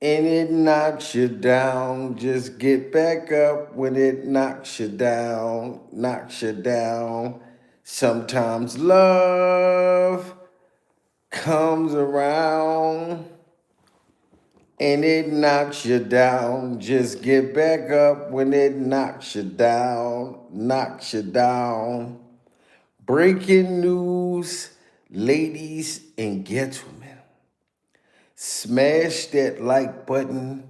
and it knocks you down. Just get back up when it knocks you down, knocks you down. Sometimes love comes around and it knocks you down. Just get back up when it knocks you down, knocks you down. Breaking news, ladies and gentlemen. Smash that like button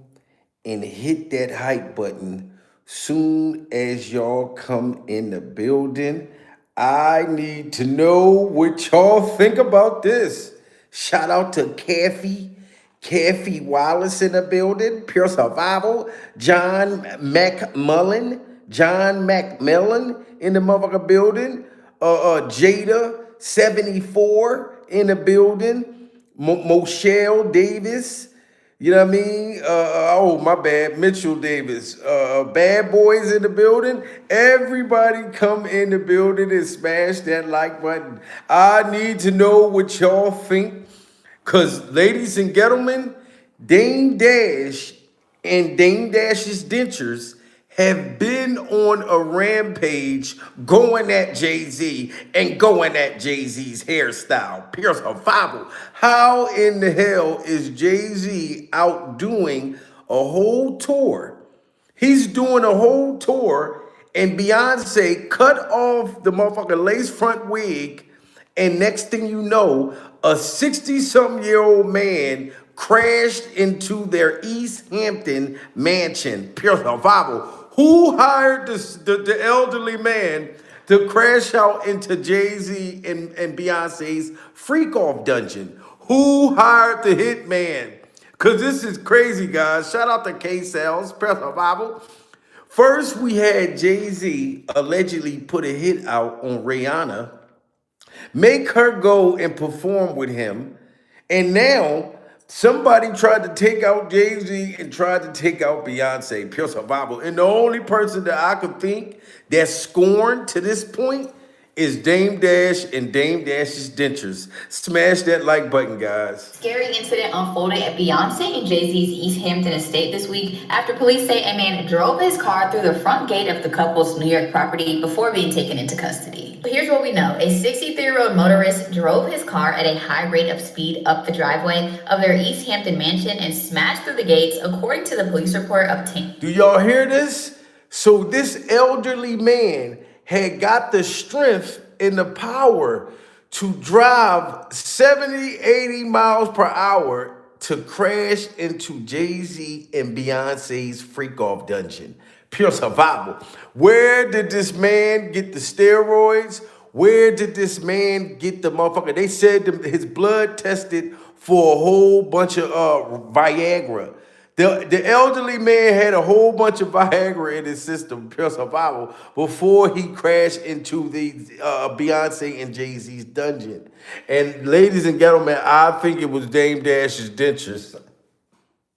and hit that hype button soon as y'all come in the building. I need to know what y'all think about this. Shout out to Kathy Wallace in the building, Pure Survival, John McMillan in the motherfucker building, Jada 74 in the building. Moshelle Davis, you know what I mean? Oh, my bad, Mitchell Davis. Bad Boys in the building. Everybody come in the building and smash that like button. I need to know what y'all think. Because, ladies and gentlemen, Dame Dash and Dame Dash's dentures have been on a rampage going at Jay-Z and going at Jay-Z's hairstyle. Pure survival. How in the hell is Jay-Z out doing a whole tour? He's doing a whole tour and Beyonce cut off the motherfucking lace front wig, and next thing you know, a 60-something-year-old man crashed into their East Hampton mansion. Pure survival. Who hired the elderly man to crash out into Jay-Z and Beyonce's freak-off dungeon? Who hired the hitman? Because this is crazy, guys. Shout out to K-Cells, Pure survival. First, we had Jay-Z allegedly put a hit out on Rihanna, make her go and perform with him. And now somebody tried to take out Jay-Z and tried to take out Beyonce, Pure survival. And the only person that I could think that's scorned to this point is Dame Dash and Dame Dash's dentures. Smash that like button, guys. Scary incident unfolded at Beyonce and Jay-Z's East Hampton estate this week after police say a man drove his car through the front gate of the couple's New York property before being taken into custody. But here's what we know. A 63-year-old motorist drove his car at a high rate of speed up the driveway of their East Hampton mansion and smashed through the gates, according to the police report obtained. Do y'all hear this? So this elderly man had got the strength and the power to drive 70, 80 miles per hour to crash into Jay-Z and Beyonce's freak-off dungeon. Pure survival. Where did this man get the steroids? Where did this man get the motherfucker? They said his blood tested for a whole bunch of Viagra. The elderly man had a whole bunch of Viagra in his system, pure survival, before he crashed into the Beyonce and Jay-Z's dungeon. And ladies and gentlemen, I think it was Dame Dash's dentures.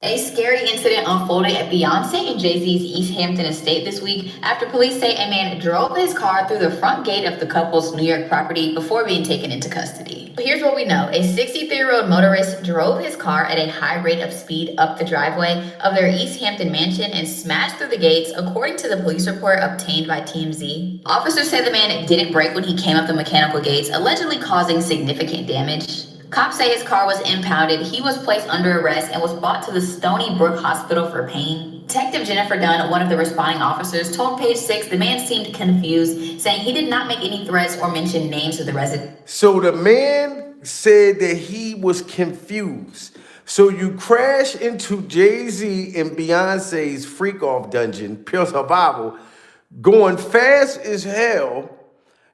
A scary incident unfolded at Beyonce and Jay-Z's East Hampton estate this week after police say a man drove his car through the front gate of the couple's New York property before being taken into custody. But here's what we know. A 63-year-old motorist drove his car at a high rate of speed up the driveway of their East Hampton mansion and smashed through the gates, according to the police report obtained by TMZ. Officers say the man didn't brake when he came up the mechanical gates, allegedly causing significant damage. Cops say his car was impounded, he was placed under arrest, and was brought to the Stony Brook Hospital for pain. Detective Jennifer Dunn, one of the responding officers, told Page 6 the man seemed confused, saying he did not make any threats or mention names of the residents. So the man said that he was confused. So you crash into Jay-Z and Beyonce's freak-off dungeon, pure survival, going fast as hell.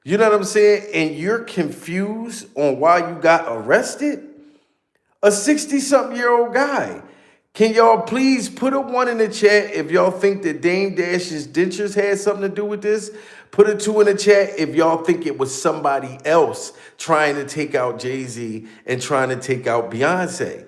You know what I'm saying? And you're confused on why you got arrested? A 60-something-year-old guy. Can y'all please put a 1 in the chat if y'all think that Dame Dash's dentures had something to do with this? Put a 2 in the chat if y'all think it was somebody else trying to take out Jay-Z and trying to take out Beyonce.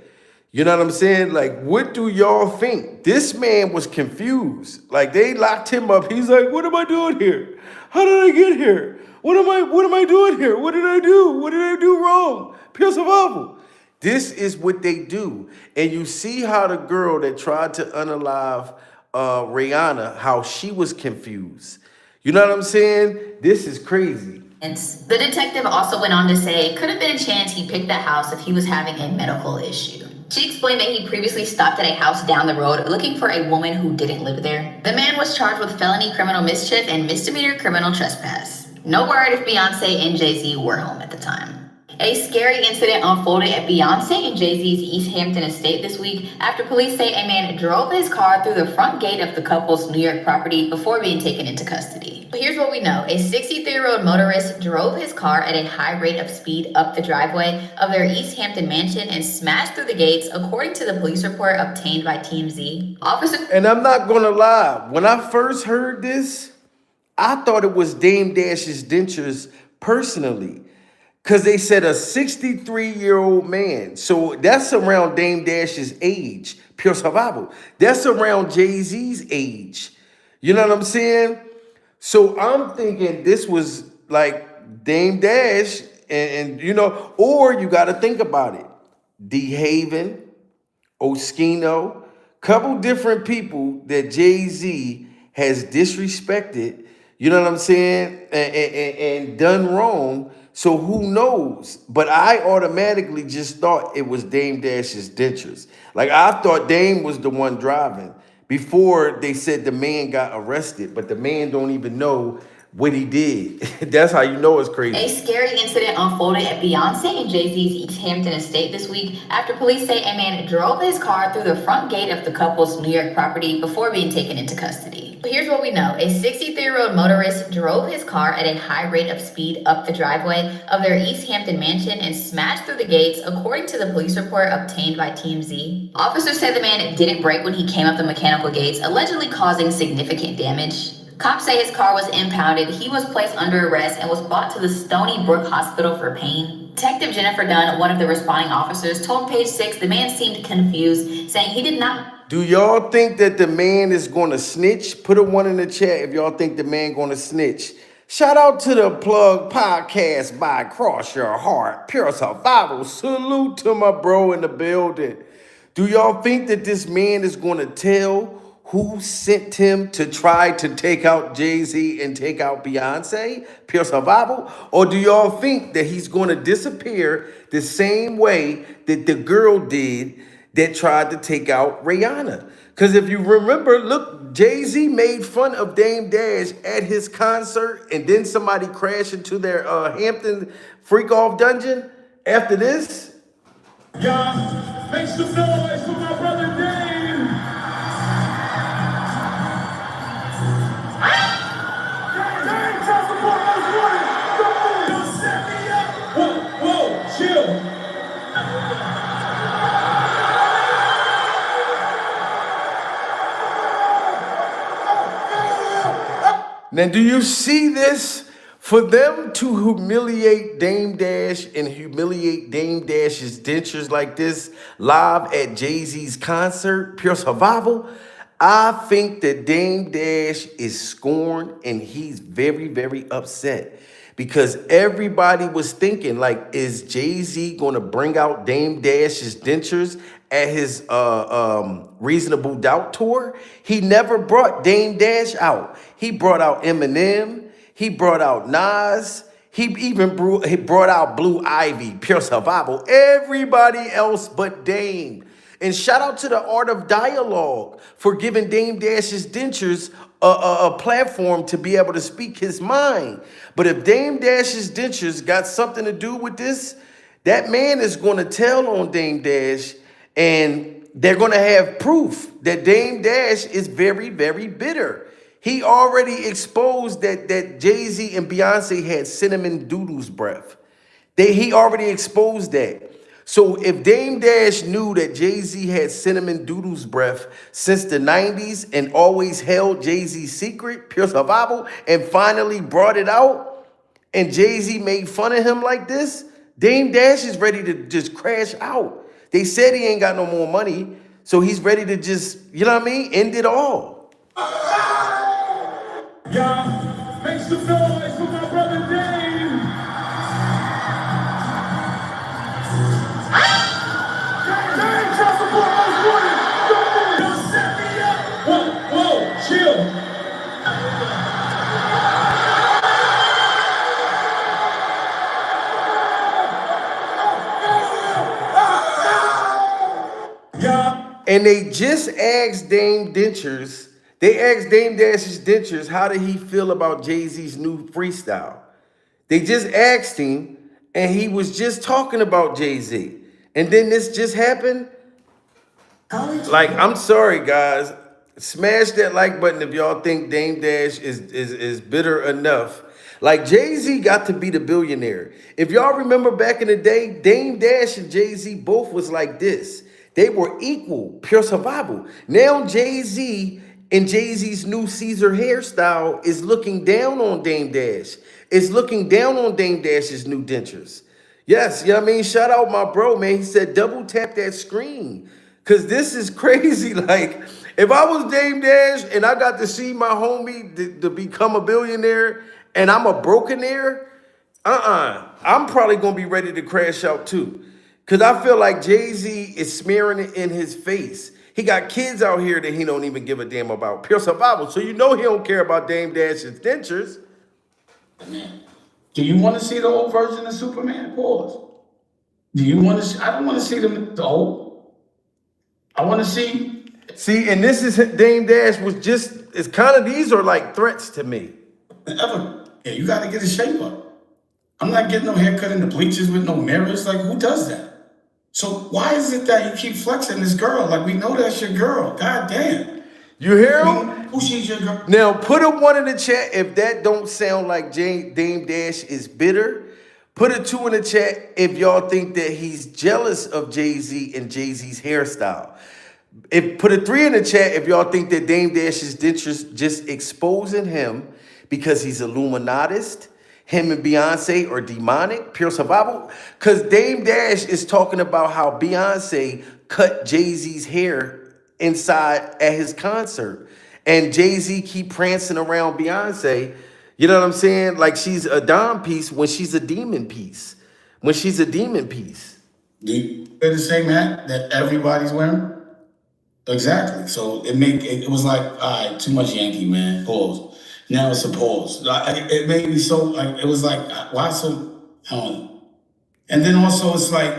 You know what I'm saying? Like, what do y'all think? This man was confused. Like, they locked him up. He's like, what am I doing here? How did I get here? What am I doing here? What did I do? What did I do wrong? Pure survival. This is what they do. And you see how the girl that tried to unalive Rihanna, how she was confused. You know what I'm saying? This is crazy. The detective also went on to say it could have been a chance he picked the house if he was having a medical issue. She explained that he previously stopped at a house down the road looking for a woman who didn't live there. The man was charged with felony criminal mischief and misdemeanor criminal trespass. No word if Beyonce and Jay-Z were home at the time. A scary incident unfolded at Beyonce and Jay-Z's East Hampton estate this week after police say a man drove his car through the front gate of the couple's New York property before being taken into custody. But here's what we know. A 63-year-old motorist drove his car at a high rate of speed up the driveway of their East Hampton mansion and smashed through the gates, according to the police report obtained by TMZ. And I'm not gonna lie, when I first heard this, I thought it was Dame Dash's dentures personally. Because they said a 63-year-old man. So that's around Dame Dash's age. Pure survival. That's around Jay-Z's age. You know what I'm saying? So I'm thinking this was like Dame Dash and you know, or you got to think about it. D. Haven, Oskino, couple different people that Jay-Z has disrespected, you know what I'm saying, and done wrong. So who knows? But I automatically just thought it was Dame Dash's dentures. Like I thought Dame was the one driving before they said the man got arrested, but the man don't even know what he did. That's how you know it's crazy. A scary incident unfolded at Beyonce and Jay-Z's East Hampton estate this week after police say a man drove his car through the front gate of the couple's New York property before being taken into custody. But here's what we know. A 63-year-old motorist drove his car at a high rate of speed up the driveway of their East Hampton mansion and smashed through the gates, according to the police report obtained by TMZ. Officers said the man didn't brake when he came up the mechanical gates, allegedly causing significant damage. Cops say his car was impounded. He was placed under arrest and was brought to the Stony Brook Hospital for pain. Detective Jennifer Dunn, one of the responding officers, told Page 6 the man seemed confused, saying he did not. Do y'all think that the man is going to snitch? Put a 1 in the chat if y'all think the man going to snitch. Shout out to the Plug Podcast by Cross Your Heart. Pure survival. Salute to my bro in the building. Do y'all think that this man is going to tell who sent him to try to take out Jay-Z and take out Beyonce? Pure survival? Or do y'all think that he's going to disappear the same way that the girl did that tried to take out Rihanna? Because if you remember, look, Jay-Z made fun of Dame Dash at his concert, and then somebody crashed into their Hampton freak-off dungeon after this. Y'all, make some noise for my brother Dame. Whoa, chill. Now, do you see this? For them to humiliate Dame Dash and humiliate Dame Dash's dentures like this live at Jay-Z's concert, Pure Survival, I think that Dame Dash is scorned and he's very, very upset. Because everybody was thinking, like, is Jay-Z going to bring out Dame Dash's dentures at his Reasonable Doubt tour? He never brought Dame Dash out. He brought out Eminem. He brought out Nas. He even brought out Blue Ivy, Pure Survival. Everybody else but Dame. And shout out to the Art of Dialogue for giving Dame Dash's dentures a platform to be able to speak his mind. But if Dame Dash's dentures got something to do with this, that man is going to tell on Dame Dash, and they're going to have proof that Dame Dash is very, very bitter. He already exposed that Jay-Z and Beyonce had cinnamon doodles breath. He already exposed that. So if Dame Dash knew that Jay-Z had cinnamon doodles breath since the 90s and always held Jay-Z's secret, Pure Survival, and finally brought it out, and Jay-Z made fun of him like this, Dame Dash is ready to just crash out. They said he ain't got no more money, so he's ready to just, you know what I mean, end it all. Y'all, make some noise for my brother Dame. And they just asked Dame Dentures, they asked Dame Dash's Dentures, how did he feel about Jay-Z's new freestyle? They just asked him, and he was just talking about Jay-Z. And then this just happened. Like, I'm sorry, guys. Smash that like button if y'all think Dame Dash is bitter enough. Like, Jay-Z got to be the billionaire. If y'all remember back in the day, Dame Dash and Jay-Z both was like this. They were equal, pure survival. Now Jay-Z and Jay-Z's new Caesar hairstyle is looking down on Dame Dash. It's looking down on Dame Dash's new dentures. Yes, you know what I mean? Shout out my bro, man. He said double tap that screen. Cause this is crazy. Like, if I was Dame Dash and I got to see my homie to become a billionaire and I'm a brokenaire, I'm probably gonna be ready to crash out too. Cause I feel like Jay-Z is smearing it in his face. He got kids out here that he don't even give a damn about. Pure survival. So you know he don't care about Dame Dash's dentures. Do you want to see the old version of Superman? Pause. Do you want to see? I don't want to see the old. I want to see. See, and this is Dame Dash was just, it's kind of, these are like threats to me. Yeah, you got to get a shape up. I'm not getting no haircut in the bleachers with no mirrors. Like, who does that? So why is it that you keep flexing this girl? Like, we know that's your girl. God damn. You hear him? Who she's your girl? Now, put a 1 in the chat if that don't sound like Dame Dash is bitter. Put a 2 in the chat if y'all think that he's jealous of Jay-Z and Jay-Z's hairstyle. Put a 3 in the chat if y'all think that Dame Dash's dentures just exposing him because he's Illuminatist. Him and Beyonce are demonic, pure survival. Because Dame Dash is talking about how Beyonce cut Jay-Z's hair inside at his concert. And Jay-Z keep prancing around Beyonce. You know what I'm saying? Like she's a dime piece when she's a demon piece. When she's a demon piece. Do you wear the same hat that everybody's wearing? Exactly. So it was like, all right, too much Yankee, man. Pause. Now it's a pause. It made me so, like, it was like, why so, and then also it's like,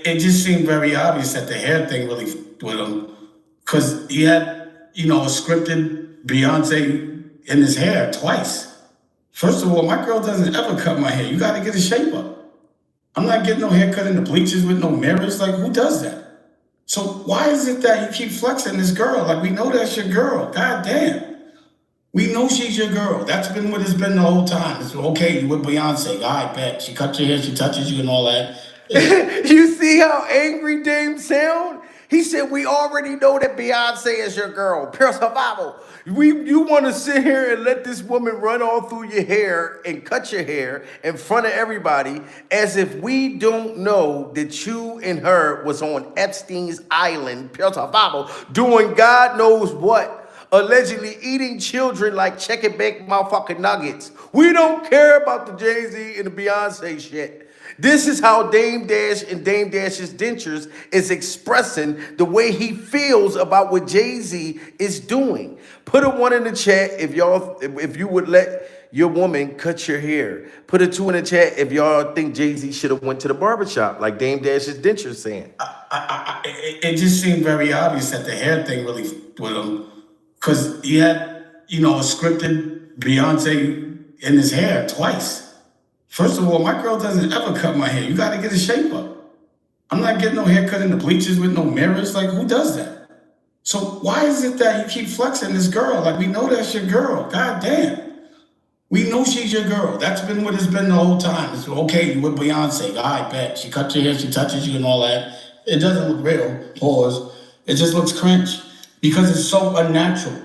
it just seemed very obvious that the hair thing really with him, because he had, a scripted Beyonce in his hair twice. First of all, my girl doesn't ever cut my hair. You got to get a shape up. I'm not getting no haircut in the bleachers with no mirrors. Like, who does that? So why is it that you keep flexing this girl? Like, we know that's your girl. God damn. We know she's your girl. That's been what it's been the whole time. It's okay, you with Beyonce. I bet. She cuts your hair, she touches you and all that. You see how angry Dame sound? He said, we already know that Beyonce is your girl. Pure survival. You want to sit here and let this woman run all through your hair and cut your hair in front of everybody as if we don't know that you and her was on Epstein's Island, pure survival, doing God knows what, allegedly eating children like chicken baked motherfucking nuggets. We don't care about the Jay-Z and the Beyonce shit. This is how Dame Dash and Dame Dash's dentures is expressing the way he feels about what Jay-Z is doing. Put a 1 in the chat if you would let your woman cut your hair. Put a 2 in the chat if y'all think Jay-Z should have went to the barbershop like Dame Dash's dentures saying. It just seemed very obvious that the hair thing really with him, because he had, a scripted Beyonce in his hair twice. First of all, my girl doesn't ever cut my hair. You got to get a shape up. I'm not getting no haircut in the bleachers with no mirrors. Like, who does that? So why is it that you keep flexing this girl? Like, we know that's your girl. God damn. We know she's your girl. That's been what it's been the whole time. It's okay, you with Beyonce. I bet. She cuts your hair, she touches you and all that. It doesn't look real. Pause. It just looks cringe because it's so unnatural.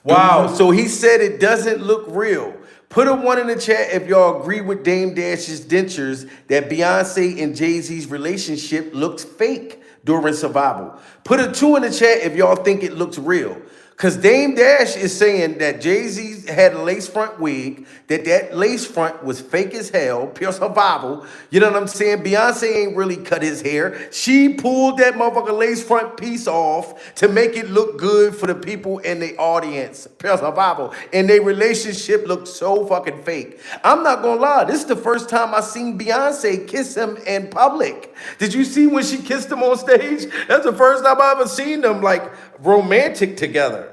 Wow. So he said it doesn't look real. Put a 1 in the chat if y'all agree with Dame Dash's dentures that Beyonce and Jay-Z's relationship looks fake during survival. Put a 2 in the chat if y'all think it looks real. Because Dame Dash is saying that Jay-Z had a lace front wig, that lace front was fake as hell, pure survival. You know what I'm saying? Beyonce ain't really cut his hair. She pulled that motherfucker lace front piece off to make it look good for the people in the audience, pure survival. And their relationship looked so fucking fake. I'm not gonna lie, this is the first time I seen Beyonce kiss him in public. Did you see when she kissed him on stage? That's the first time I ever seen them like romantic together.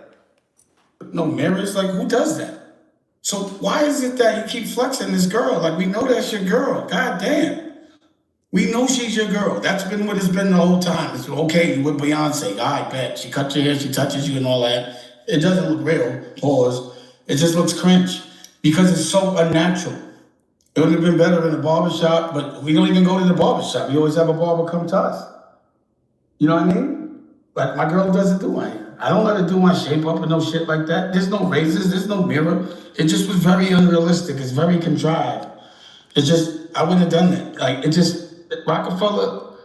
No mirrors, like who does that? So why is it that you keep flexing this girl? Like we know that's your girl. God damn. We know she's your girl. That's been what it's been the whole time. It's okay, you with Beyonce. I bet. She cut your hair, she touches you and all that. It doesn't look real. Pause. It just looks cringe because it's so unnatural. It would have been better in the barbershop, but we don't even go to the barbershop. We always have a barber come to us. You know what I mean? Like my girl doesn't do my hair. I don't let her do my shape up and no shit like that. There's no razors, there's no mirror. It just was very unrealistic. It's very contrived. It's just, I wouldn't have done that. Like, it just, Rockefeller,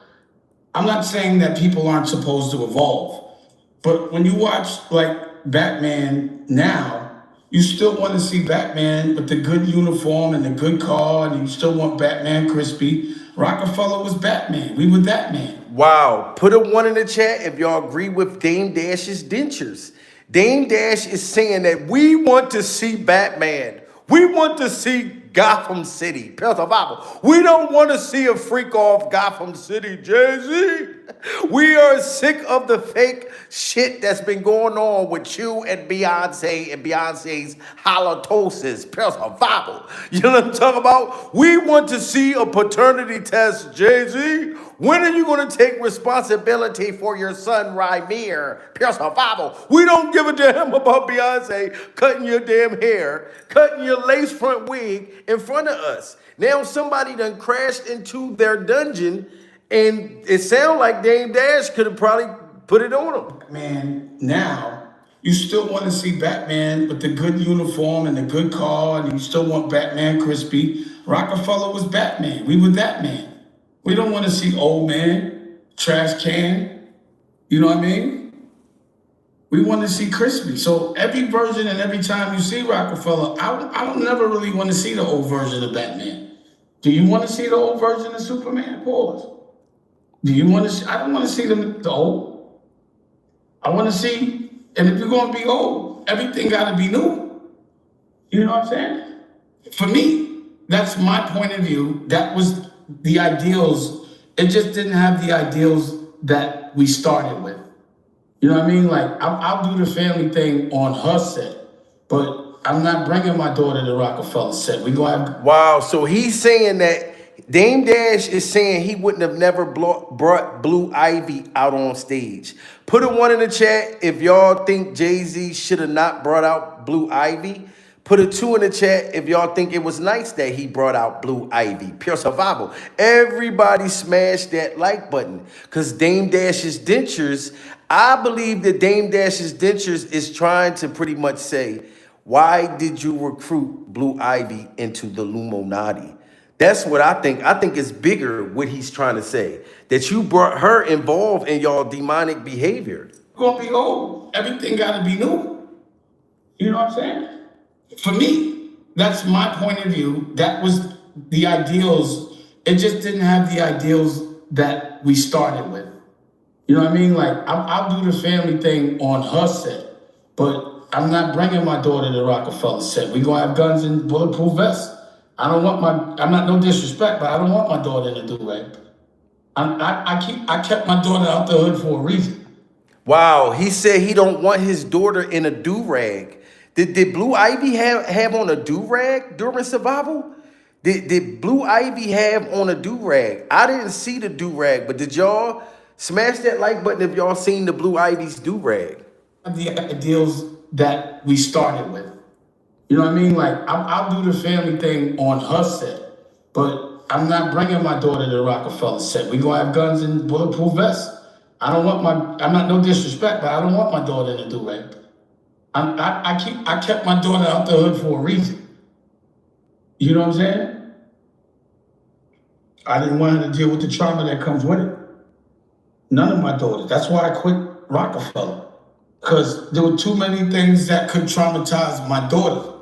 I'm not saying that people aren't supposed to evolve, but when you watch like Batman now, you still want to see Batman with the good uniform and the good car, and you still want Batman crispy. Rockefeller was Batman. We were that man. Wow. Put a 1 in the chat if y'all agree with Dame Dash's dentures. Dame Dash is saying that we want to see Batman. We want to see Gotham City. Pure survival. We don't want to see a freak off Gotham City, Jay-Z. We are sick of the fake shit that's been going on with you and Beyonce's halitosis. Pure survival. You know what I'm talking about? We want to see a paternity test, Jay-Z. When are you going to take responsibility for your son, Rymir? Pure survival. We don't give a damn about Beyonce cutting your damn hair, cutting your lace front wig in front of us. Now somebody done crashed into their dungeon, and it sounds like Dame Dash could have probably put it on him. Man, now you still want to see Batman with the good uniform and the good car, and you still want Batman crispy. Rockefeller was Batman. We were that man. We don't want to see old man, trash can. You know what I mean? We want to see crispy. So every version and every time you see Rockefeller, I don't never really want to see the old version of Batman. Do you want to see the old version of Superman? Pause. Do you want to see? I don't want to see the old. I want to see, and if you're going to be old, everything got to be new. You know what I'm saying? For me, that's my point of view. That was the ideals. It just didn't have the ideals that we started with. You know what I mean? Like, I'll do the family thing on her set, but I'm not bringing my daughter to Rockefeller set. We gonna have. Wow, so he's saying that Dame Dash is saying he wouldn't have never brought Blue Ivy out on stage. Put a 1 in the chat if y'all think Jay-Z should have not brought out Blue Ivy. Put a 2 in the chat if y'all think it was nice that he brought out Blue Ivy. Pure survival. Everybody smash that like button. Because Dame Dash's dentures, I believe that Dame Dash's dentures is trying to pretty much say, why did you recruit Blue Ivy into the Illuminati? That's what I think. I think it's bigger what he's trying to say. That you brought her involved in y'all demonic behavior. We're gonna be old. Everything gotta be new. You know what I'm saying? For me, that's my point of view. That was the ideals. It just didn't have the ideals that we started with. You know what I mean? Like, I'll do the family thing on her set, but I'm not bringing my daughter to Rockefeller set. We gonna have guns and bulletproof vests. I'm not no disrespect, but I don't want my daughter in a do-rag. I kept my daughter out the hood for a reason. Wow, he said he don't want his daughter in a do-rag. Did Blue Ivy have on a do-rag during survival? Did Blue Ivy have on a do-rag? I didn't see the do-rag, but did y'all smash that like button if y'all seen the Blue Ivy's do-rag? The ideals that we started with. You know what I mean? Like, I'll do the family thing on her set, but I'm not bringing my daughter to Rockefeller set. We gonna have guns and bulletproof vests. I'm not no disrespect, but I don't want my daughter in a do-rag. I kept my daughter out the hood for a reason. You know what I'm saying? I didn't want her to deal with the trauma that comes with it. None of my daughters. That's why I quit Rockefeller. because there were too many things that could traumatize my daughter.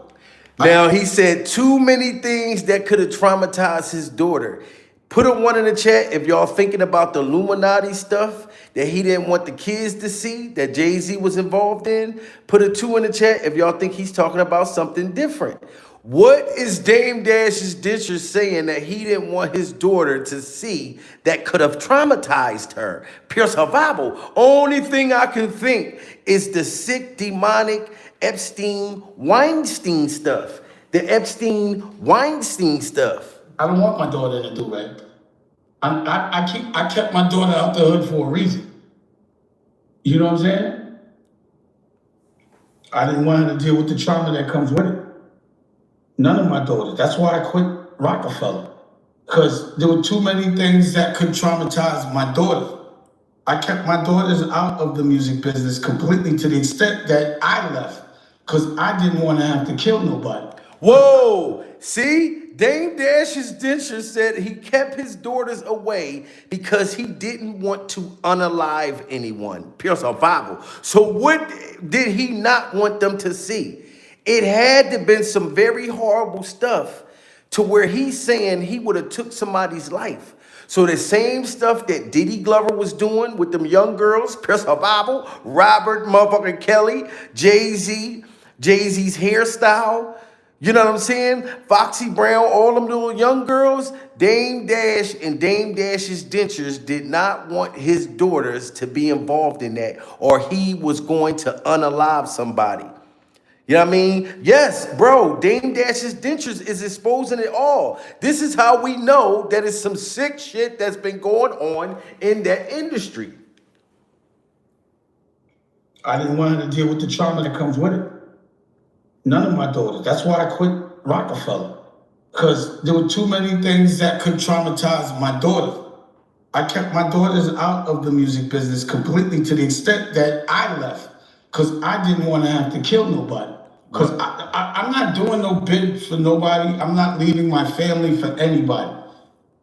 Now, he said too many things that could have traumatized his daughter. Put a 1 in the chat if y'all thinking about the Illuminati stuff that he didn't want the kids to see, that Jay-Z was involved in. Put a 2 in the chat if y'all think he's talking about something different. What is Dame Dash's Ditcher saying that he didn't want his daughter to see that could have traumatized her? Pure survival. Only thing I can think is the sick, demonic Epstein, Weinstein stuff. The Epstein, Weinstein stuff. I don't want my daughter to do rape. I kept my daughter out the hood for a reason. You know what I'm saying? I didn't want her to deal with the trauma that comes with it. None of my daughters. That's why I quit Rockefeller. Because there were too many things that could traumatize my daughter. I kept my daughters out of the music business completely to the extent that I left. Because I didn't want to have to kill nobody. Whoa! See? Dame Dash's Ditcher said he kept his daughters away because he didn't want to unalive anyone. Pure survival. So what did he not want them to see? It had to been some very horrible stuff to where he's saying he would have took somebody's life. So the same stuff that Diddy Glover was doing with them young girls, pure survival, Robert motherfucking Kelly, Jay-Z, Jay-Z's hairstyle, you know what I'm saying? Foxy Brown, all them little young girls, Dame Dash and Dame Dash's Dentures did not want his daughters to be involved in that, or he was going to unalive somebody. You know what I mean? Yes, bro, Dame Dash's Dentures is exposing it all. This is how we know that it's some sick shit that's been going on in that industry. I didn't want her to deal with the trauma that comes with it. None of my daughters. That's why I quit Rockefeller. Because there were too many things that could traumatize my daughter. I kept my daughters out of the music business completely to the extent that I left. Because I didn't want to have to kill nobody. Because I'm not doing no bid for nobody. I'm not leaving my family for anybody.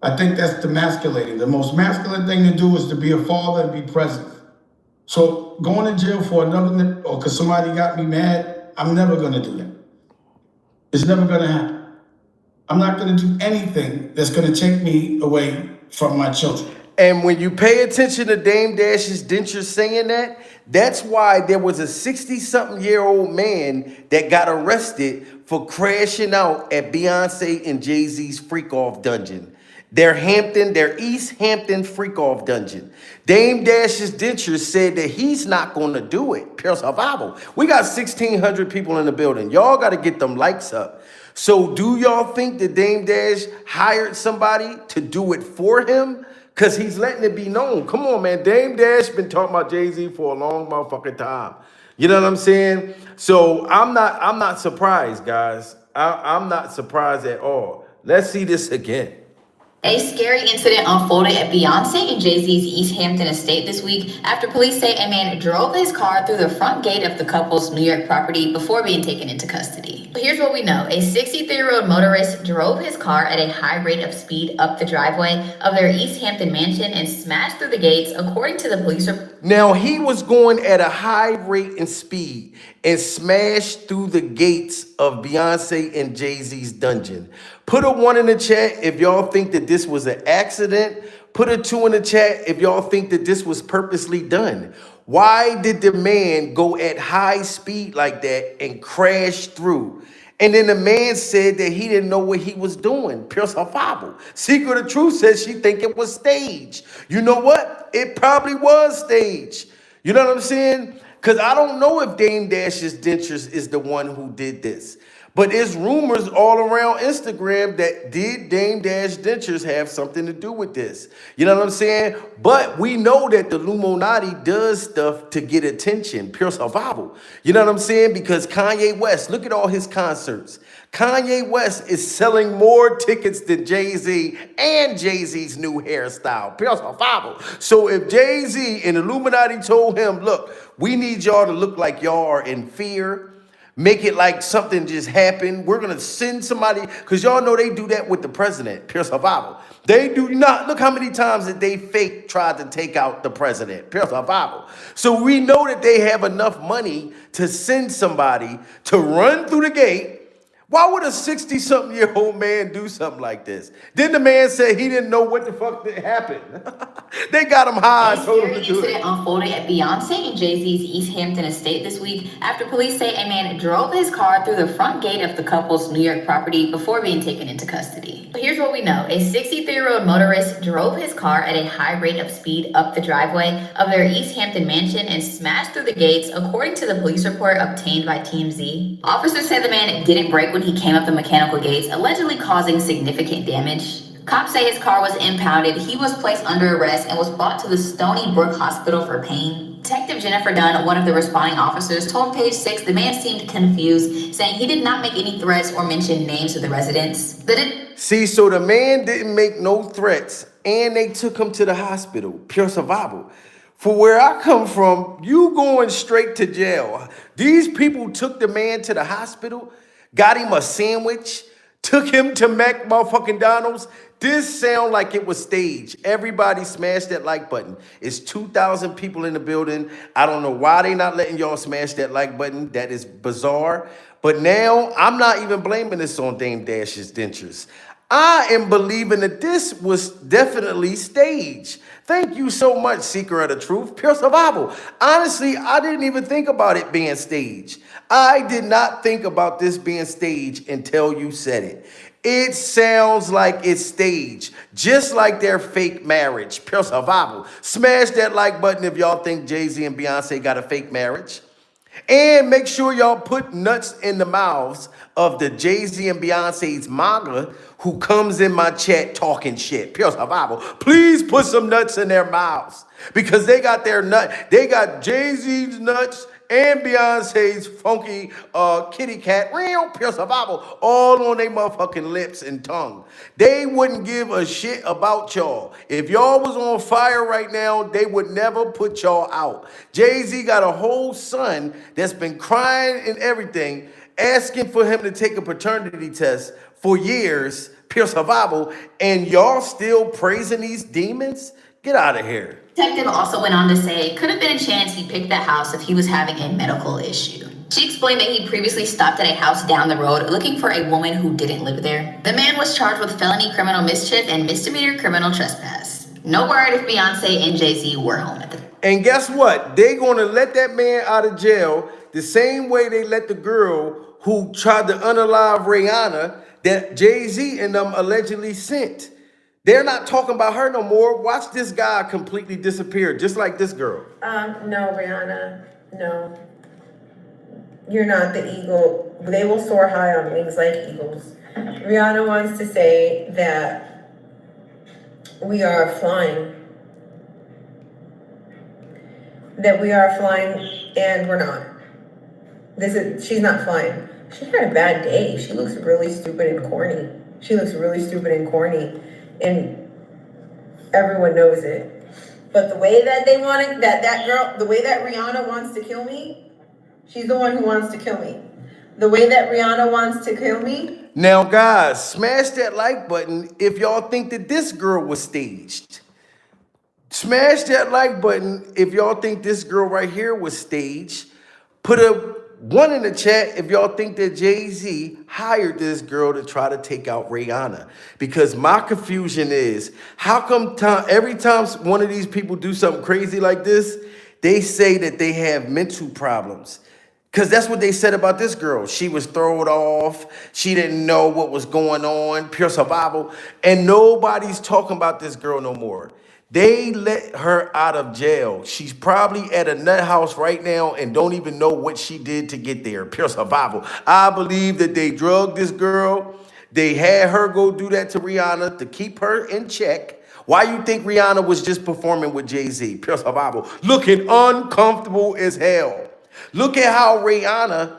I think that's demasculating. The most masculine thing to do is to be a father and be present. So going to jail for another, or because somebody got me mad, I'm never going to do that. It's never going to happen. I'm not going to do anything that's going to take me away from my children. And when you pay attention to Dame Dash's Denture saying that, that's why there was a 60-something-year-old man that got arrested for crashing out at Beyonce and Jay-Z's freak-off dungeon. Their East Hampton freak-off dungeon. Dame Dash's Denture said that he's not going to do it. Pure survival. We got 1,600 people in the building. Y'all got to get them likes up. So do y'all think that Dame Dash hired somebody to do it for him? Because he's letting it be known. Come on, man. Dame Dash been talking about Jay-Z for a long motherfucking time. You know what I'm saying? So I'm not surprised, guys. I'm not surprised at all. Let's see this again. A scary incident unfolded at Beyonce and Jay-Z's East Hampton estate this week after police say a man drove his car through the front gate of the couple's New York property before being taken into custody. But here's what we know. A 63-year-old motorist drove his car at a high rate of speed up the driveway of their East Hampton mansion and smashed through the gates, according to the police report. Now, he was going at a high rate and speed and smashed through the gates of Beyonce and Jay-Z's dungeon. Put a 1 in the chat if y'all think that this was an accident. Put a 2 in the chat if y'all think that this was purposely done. Why did the man go at high speed like that and crash through? And then the man said that he didn't know what he was doing. Pure survival. Secret of Truth says she think it was staged. You know what? It probably was staged. You know what I'm saying? Because I don't know if Dame Dash's Dentures is the one who did this. But there's rumors all around Instagram that did Dame Dash Dentures have something to do with this? You know what I'm saying? But we know that the Illuminati does stuff to get attention. Pure survival. You know what I'm saying? Because Kanye West, look at all his concerts. Kanye West is selling more tickets than Jay-Z and Jay-Z's new hairstyle. Pure survival. So if Jay-Z and Illuminati told him, look, we need y'all to look like y'all are in fear, Make it like something just happened. We're gonna send somebody, because y'all know they do that with the president, pure survival. They do not, look how many times that they fake tried to take out the president, pure survival. So we know that they have enough money to send somebody to run through the gate. Why would a 60-something-year-old man do something like this? Then the man said he didn't know what the fuck that happened. They got him high and told him to do it. Incident unfolded at Beyonce and Jay-Z's East Hampton estate this week after police say a man drove his car through the front gate of the couple's New York property before being taken into custody. But here's what we know. A 63-year-old motorist drove his car at a high rate of speed up the driveway of their East Hampton mansion and smashed through the gates, according to the police report obtained by TMZ. Officers say the man didn't brake when he came up the mechanical gates, allegedly causing significant damage. Cops say his car was impounded, he was placed under arrest, and was brought to the Stony Brook Hospital for pain. Detective Jennifer Dunn, one of the responding officers, told Page 6 the man seemed confused, saying he did not make any threats or mention names of the residents. See, so the man didn't make no threats, and they took him to the hospital, pure survival. For where I come from, you going straight to jail. These people took the man to the hospital, got him a sandwich, took him to Mac motherfucking Donald's. This sound like it was staged. Everybody smash that like button. It's 2,000 people in the building. I don't know why they not letting y'all smash that like button. That is bizarre. But now I'm not even blaming this on Dame Dash's dentures. I am believing that this was definitely staged. Thank you so much, Seeker of the Truth. Pure survival. Honestly, I didn't even think about it being staged. I did not think about this being staged until you said it. It sounds like it's staged, just like their fake marriage. Pure survival. Smash that like button if y'all think Jay-Z and Beyonce got a fake marriage. And make sure y'all put nuts in the mouths of the Jay-Z and Beyonce's MAGA who comes in my chat talking shit. Pure survival. Please put some nuts in their mouths because they got their nut. They got Jay-Z's nuts and Beyonce's funky kitty cat, pure survival, all on their motherfucking lips and tongue. They wouldn't give a shit about y'all. If y'all was on fire right now, they would never put y'all out. Jay-Z got a whole son that's been crying and everything, asking for him to take a paternity test for years, pure survival, and y'all still praising these demons? Get out of here. Detective also went on to say it could have been a chance he picked that house if he was having a medical issue. She explained that he previously stopped at a house down the road looking for a woman who didn't live there. The man was charged with felony criminal mischief and misdemeanor criminal trespass. No word if Beyonce and Jay-Z were home at the time. And guess what? They're going to let that man out of jail the same way they let the girl who tried to unalive Rihanna that Jay-Z and them allegedly sent. They're not talking about her no more. Watch this guy completely disappear, just like this girl. No, Rihanna, no. You're not the eagle. They will soar high on wings like eagles. Rihanna wants to say that we are flying. That we are flying and we're not. She's not flying. She had a bad day. She looks really stupid and corny. And everyone knows it. But the way that they want it, that girl, the way that Rihanna wants to kill me, she's the one who wants to kill me. The way that Rihanna wants to kill me. Now, guys, smash that like button if y'all think that this girl was staged. Smash that like button if y'all think this girl right here was staged. Put a 1 in the chat if y'all think that Jay-Z hired this girl to try to take out Rihanna. Because my confusion is, how come every time one of these people do something crazy like this, they say that they have mental problems? Because that's what they said about this girl. She was thrown off. She didn't know what was going on. Pure survival. And nobody's talking about this girl no more. They let her out of jail. She's probably at a nut house right now and don't even know what she did to get there. Pure survival. I believe that they drugged this girl. They had her go do that to Rihanna to keep her in check. Why you think Rihanna was just performing with Jay-Z? Pure survival. Looking uncomfortable as hell. Look at how Rihanna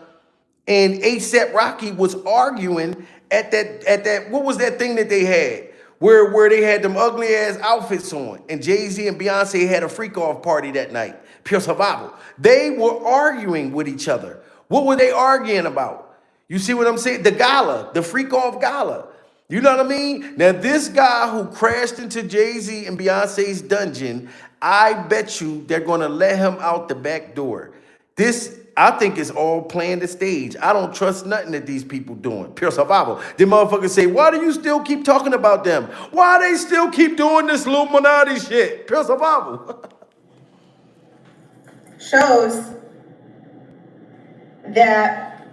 and A$AP Rocky was arguing at that what was that thing that they had? Where they had them ugly ass outfits on, and Jay-Z and Beyonce had a freak off party that night. Pure survival. They were arguing with each other. What were they arguing about? You see what I'm saying? The gala, the freak off gala. You know what I mean? Now, this guy who crashed into Jay-Z and Beyonce's dungeon, I bet you they're going to let him out the back door. This, I think, is all playing the stage. I don't trust nothing that these people doing. Pure survival. The motherfuckers say, why do you still keep talking about them? Why they still keep doing this Illuminati shit? Pure survival. Shows that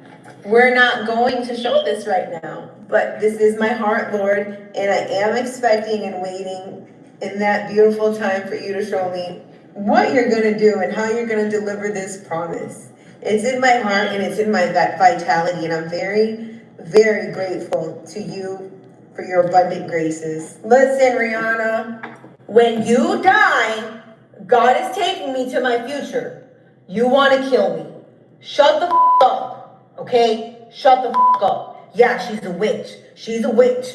we're not going to show this right now, but this is my heart, Lord, and I am expecting and waiting in that beautiful time for you to show me what you're going to do and how you're going to deliver this promise. It's in my heart and it's in my vitality, and I'm very, very grateful to you for your abundant graces. Listen, Rihanna, when you die, God is taking me to my future. You want to kill me. Shut the up, okay? Shut the up. Yeah, she's a witch. She's a witch.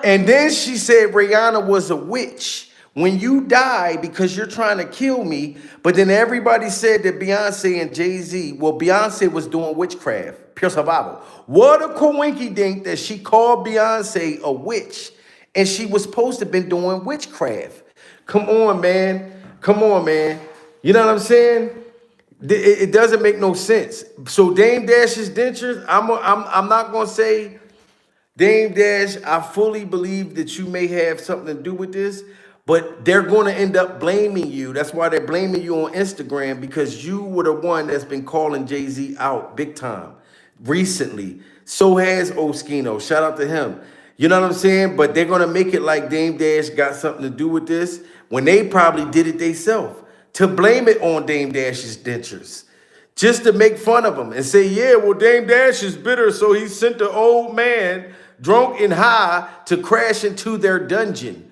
And then she said Rihanna was a witch. When you die because you're trying to kill me, but then everybody said that Beyonce and Jay-Z, well, Beyonce was doing witchcraft, pure survival. What a coinky dink that she called Beyonce a witch and she was supposed to have been doing witchcraft. Come on, man. Come on, man. You know what I'm saying? It doesn't make no sense. So Dame Dash's dentures, I'm not gonna say, Dame Dash, I fully believe that you may have something to do with this, but they're gonna end up blaming you. That's why they're blaming you on Instagram, because you were the one that's been calling Jay-Z out big time recently. So has Oskino. Shout out to him. You know what I'm saying? But they're gonna make it like Dame Dash got something to do with this when they probably did it themselves. To blame it on Dame Dash's dentures, just to make fun of him and say, yeah, well, Dame Dash is bitter, so he sent the old man drunk and high to crash into their dungeon.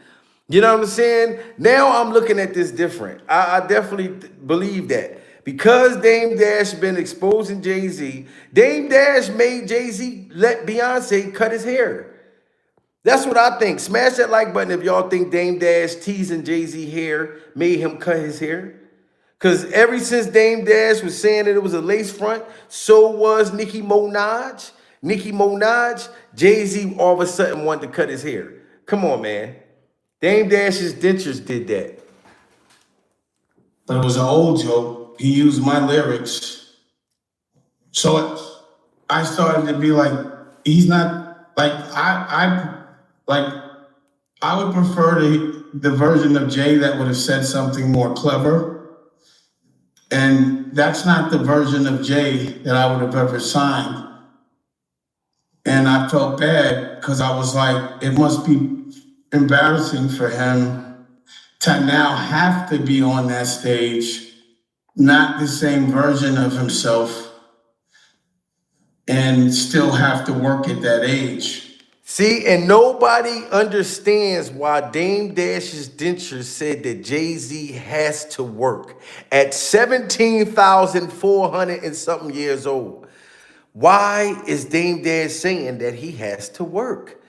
You know what I'm saying? Now I'm looking at this different. I definitely believe that. Because Dame Dash been exposing Jay-Z, Dame Dash made Jay-Z let Beyonce cut his hair. That's what I think. Smash that like button if y'all think Dame Dash teasing Jay-Z hair made him cut his hair. Because ever since Dame Dash was saying that it was a lace front, so was Nicki Minaj. Nicki Minaj, Jay-Z all of a sudden wanted to cut his hair. Come on, man. Dame Dash's dentures did that. But it was an old joke. He used my lyrics. So I started to be like, he's not, like, I would prefer the version of Jay that would have said something more clever. And that's not the version of Jay that I would have ever signed. And I felt bad because I was like, it must be embarrassing for him to now have to be on that stage, not the same version of himself, and still have to work at that age. See, and nobody understands why Dame Dash's dentures said that Jay-Z has to work at 17,400 and something years old. Why is Dame Dash saying that he has to work?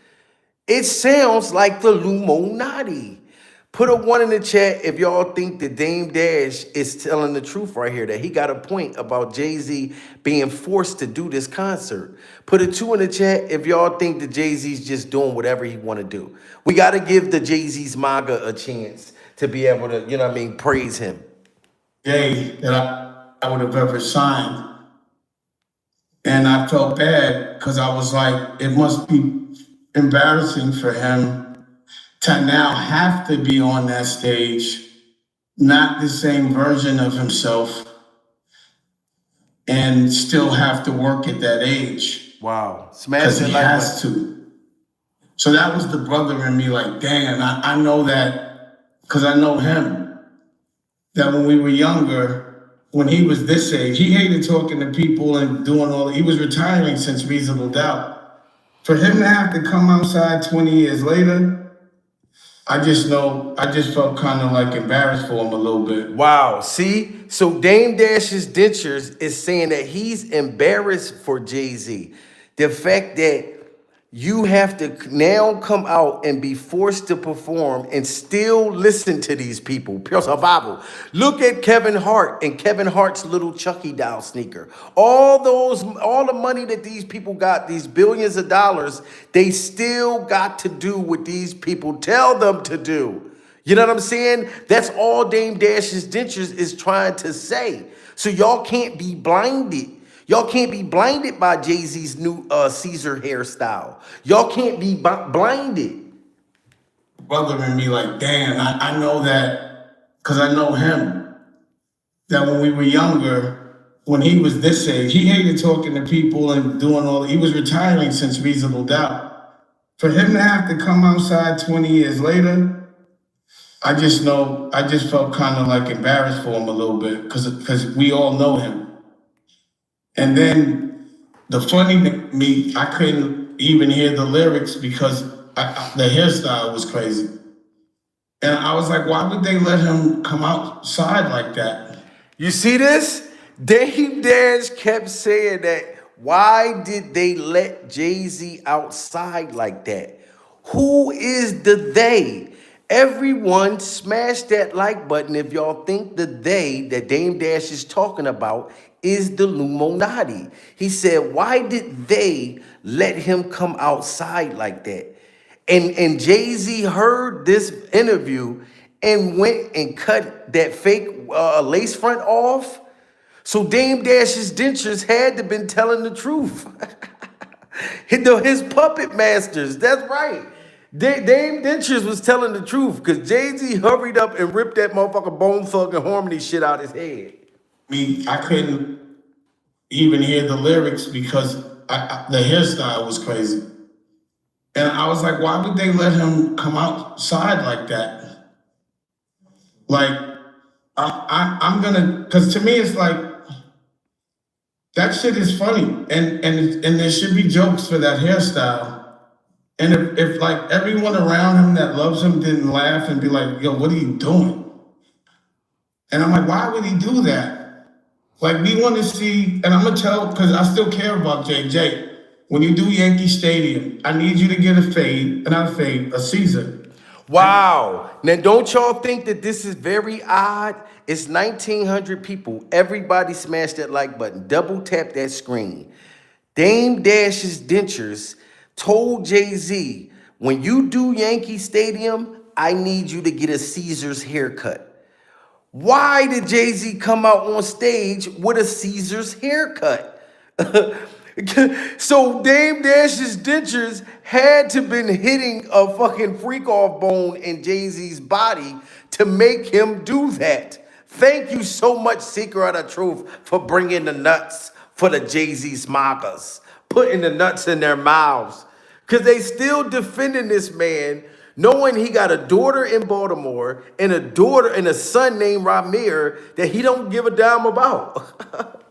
It sounds like the Illuminati. Put a 1 in the chat if y'all think that Dame Dash is telling the truth right here, that he got a point about Jay-Z being forced to do this concert. Put a 2 in the chat if y'all think that Jay-Z's just doing whatever he want to do. We got to give the Jay-Z's MAGA a chance to be able to, you know what I mean, praise him. Jay that I would have ever signed. And I felt bad because I was like, it must be embarrassing for him to now have to be on that stage, not the same version of himself, and still have to work at that age. Wow. Because he has to. So that was the brother in me, like, damn, I know that, because I know him, that when we were younger, when he was this age, he hated talking to people and doing all, he was retiring since Reasonable Doubt. For him to have to come outside 20 years later, I just felt kind of like embarrassed for him a little bit. Wow. See? So Dame Dash's dentures is saying that he's embarrassed for Jay-Z. The fact that you have to now come out and be forced to perform and still listen to these people. Pure survival. Look at Kevin Hart and Kevin Hart's little Chucky doll sneaker. All the money that these people got, these billions of dollars, they still got to do what these people tell them to do. You know what I'm saying? That's all Dame Dash's Dentures is trying to say. So y'all can't be blinded. Y'all can't be blinded by Jay-Z's new Caesar hairstyle. Y'all can't be blinded. Bothering me like, damn, I know that, because I know him, that when we were younger, when he was this age, he hated talking to people and doing all, he was retiring since Reasonable Doubt. For him to have to come outside 20 years later, I just felt kind of like embarrassed for him a little bit, because we all know him. And then the funny me, I couldn't even hear the lyrics because the hairstyle was crazy. And I was like, why would they let him come outside like that? You see this? Dame Dash kept saying that. Why did they let Jay-Z outside like that? Who is the they? Everyone smash that like button if y'all think the they that Dame Dash is talking about is the Illuminati. He said, why did they let him come outside like that? And Jay-Z heard this interview and went and cut that fake lace front off. So Dame Dash's Dentures had to been telling the truth. His puppet masters, that's right. Dame Dentures was telling the truth because Jay-Z hurried up and ripped that motherfucker Bone Thug and Harmony shit out his head. I couldn't even hear the lyrics because the hairstyle was crazy. And I was like, why would they let him come outside like that? Like, I'm gonna, because to me it's like, that shit is funny. And there should be jokes for that hairstyle. And if like everyone around him that loves him didn't laugh and be like, yo, what are you doing? And I'm like, why would he do that? Like, we want to see, and I'm gonna tell, because I still care about JJ. When you do Yankee Stadium, I need you to get a Caesar. Wow. Now, don't y'all think that this is very odd? It's 1,900 people. Everybody smash that like button. Double tap that screen. Dame Dash's Dentures told Jay-Z, when you do Yankee Stadium, I need you to get a Caesar's haircut. Why did Jay-Z come out on stage with a Caesar's haircut? So Dame Dash's Dentures had to been hitting a fucking freak off bone in Jay-Z's body to make him do that. Thank you so much, Seeker of the Truth, for bringing the nuts for the Jay-Z smokers, putting the nuts in their mouths. Because they still defending this man, knowing he got a daughter in Baltimore and a son named Ramir that he don't give a damn about.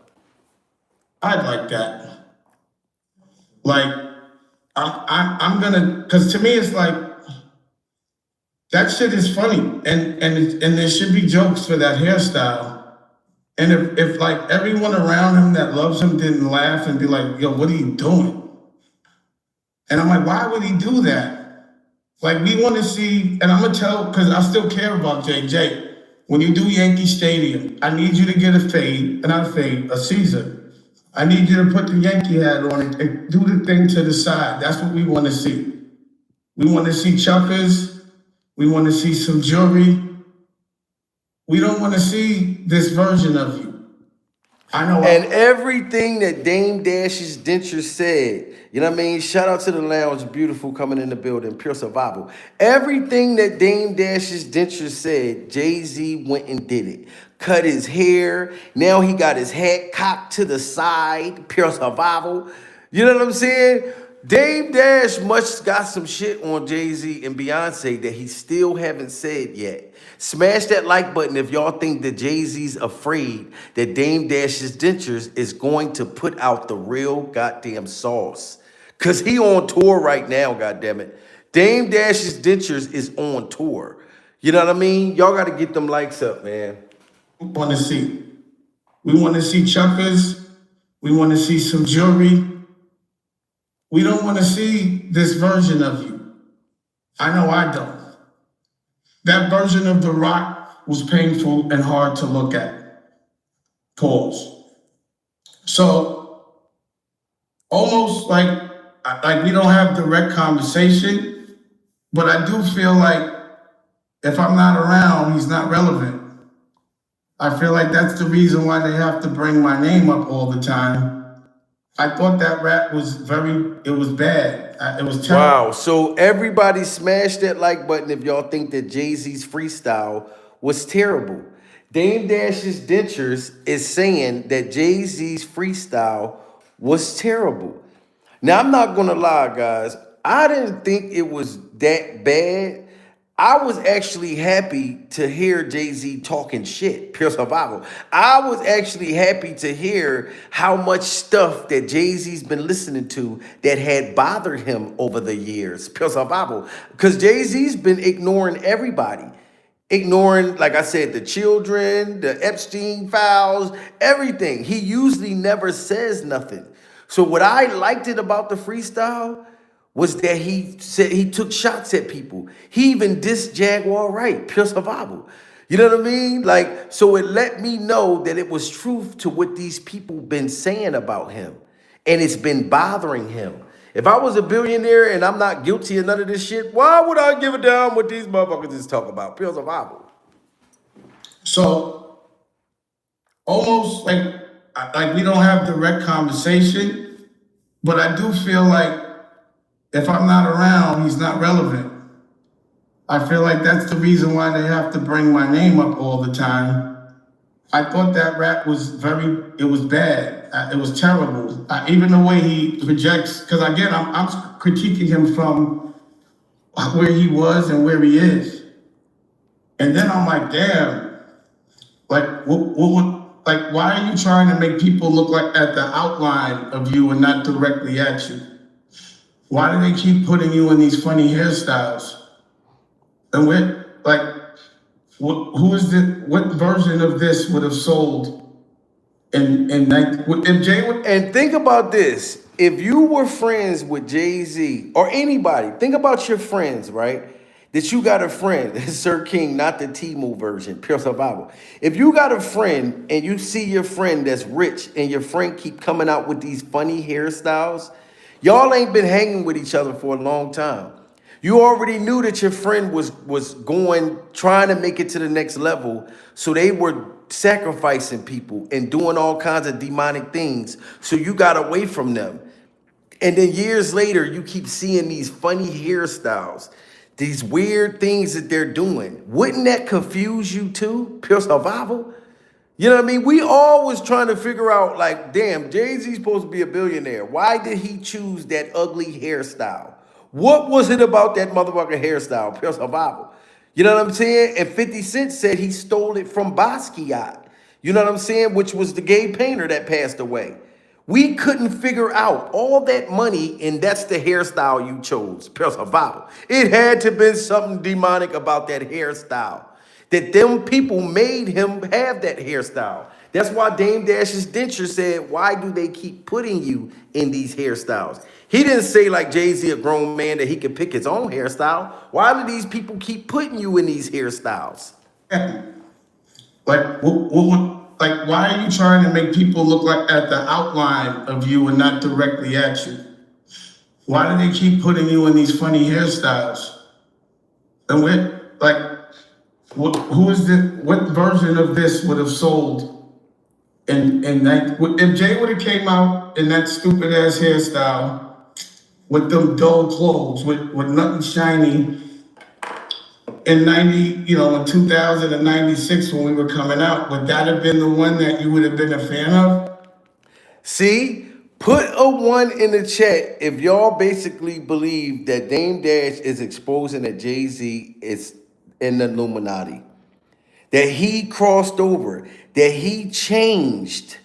I'd like that. Like, I'm gonna, because to me it's like, that shit is funny, and there should be jokes for that hairstyle. And if like everyone around him that loves him didn't laugh and be like, yo, what are you doing? And I'm like, why would he do that? Like, we want to see, and I'm gonna tell, because I still care about JJ. When you do Yankee Stadium, I need you to get a Caesar. I need you to put the Yankee hat on and do the thing to the side. That's what we want to see. We want to see chuckers. We want to see some jewelry. We don't want to see this version of you. I know. And everything that Dame Dash's Dentures said, you know what I mean? Shout out to the lounge, beautiful coming in the building, pure survival. Everything that Dame Dash's Dentures said, Jay-Z went and did it. Cut his hair. Now he got his head cocked to the side, pure survival. You know what I'm saying? Dame Dash must got some shit on Jay-Z and Beyonce that he still haven't said yet. Smash that like button if y'all think that Jay-Z's afraid that Dame Dash's Dentures is going to put out the real goddamn sauce. Because he on tour right now, goddammit. Dame Dash's Dentures is on tour. You know what I mean? Y'all got to get them likes up, man. We want to see. We want to see chuckers. We want to see some jewelry. We don't want to see this version of you. I know I don't. That version of The Rock was painful and hard to look at. Pause. So almost like we don't have direct conversation, but I do feel like if I'm not around, he's not relevant. I feel like that's the reason why they have to bring my name up all the time. I thought that rap was it was bad. It was terrible. Wow. So everybody smash that like button if y'all think that Jay-Z's freestyle was terrible. Dame Dash's Dentures is saying that Jay-Z's freestyle was terrible. Now, I'm not going to lie, guys. I didn't think it was that bad. I was actually happy to hear Jay-Z talking shit, pure survival. I was actually happy to hear how much stuff that Jay-Z's been listening to that had bothered him over the years, pure survival. Because Jay-Z's been ignoring everybody. Ignoring, like I said, the children, the Epstein files, everything. He usually never says nothing. So what I liked it about the freestyle was that he said he took shots at people. He even dissed Jaguar Wright, pure survival. You know what I mean? Like, so it let me know that it was truth to what these people been saying about him. And it's been bothering him. If I was a billionaire and I'm not guilty of none of this shit, why would I give a damn what these motherfuckers is talking about? Pure survival. So almost like we don't have direct conversation, but I do feel like if I'm not around, he's not relevant. I feel like that's the reason why they have to bring my name up all the time. I thought that rap was it was bad. It was terrible. Even the way he projects, because again, I'm critiquing him from where he was and where he is. And then I'm like, damn, like, why are you trying to make people look like at the outline of you and not directly at you? Why do they keep putting you in these funny hairstyles? And what version of this would have sold if Jay would? And think about this. If you were friends with Jay-Z or anybody, think about your friends, right? That you got a friend, Sir King, not the T-Move version, pure survival. If you got a friend and you see your friend that's rich and your friend keep coming out with these funny hairstyles, y'all ain't been hanging with each other for a long time. You already knew that your friend was trying to make it to the next level. So they were sacrificing people and doing all kinds of demonic things. So you got away from them. And then years later, you keep seeing these funny hairstyles, these weird things that they're doing. Wouldn't that confuse you too? Pure survival? You know what I mean? We always trying to figure out, like, damn, Jay-Z's supposed to be a billionaire. Why did he choose that ugly hairstyle? What was it about that motherfucking hairstyle? Pure survival. You know what I'm saying? And 50 Cent said he stole it from Basquiat. You know what I'm saying? Which was the gay painter that passed away. We couldn't figure out all that money, and that's the hairstyle you chose. Pure survival. It had to have been something demonic about that hairstyle. That them people made him have that hairstyle. That's why Dame Dash's Denture said, why do they keep putting you in these hairstyles? He didn't say like Jay-Z, a grown man, that he could pick his own hairstyle. Why do these people keep putting you in these hairstyles? Like, why are you trying to make people look like at the outline of you and not directly at you? Why do they keep putting you in these funny hairstyles? And what version of this would have sold? If Jay would have came out in that stupid ass hairstyle with them dull clothes, with nothing shiny in 2096 when we were coming out, would that have been the one that you would have been a fan of? See, put a 1 in the chat if y'all basically believe that Dame Dash is exposing that Jay-Z is in the Illuminati, that he crossed over, that he changed,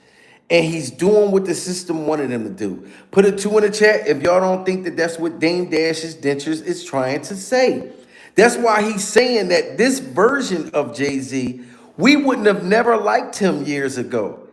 and he's doing what the system wanted him to do. Put a 2 in the chat if y'all don't think that that's what Dame Dash's Dentures is trying to say. That's why he's saying that this version of Jay-Z, we wouldn't have never liked him years ago.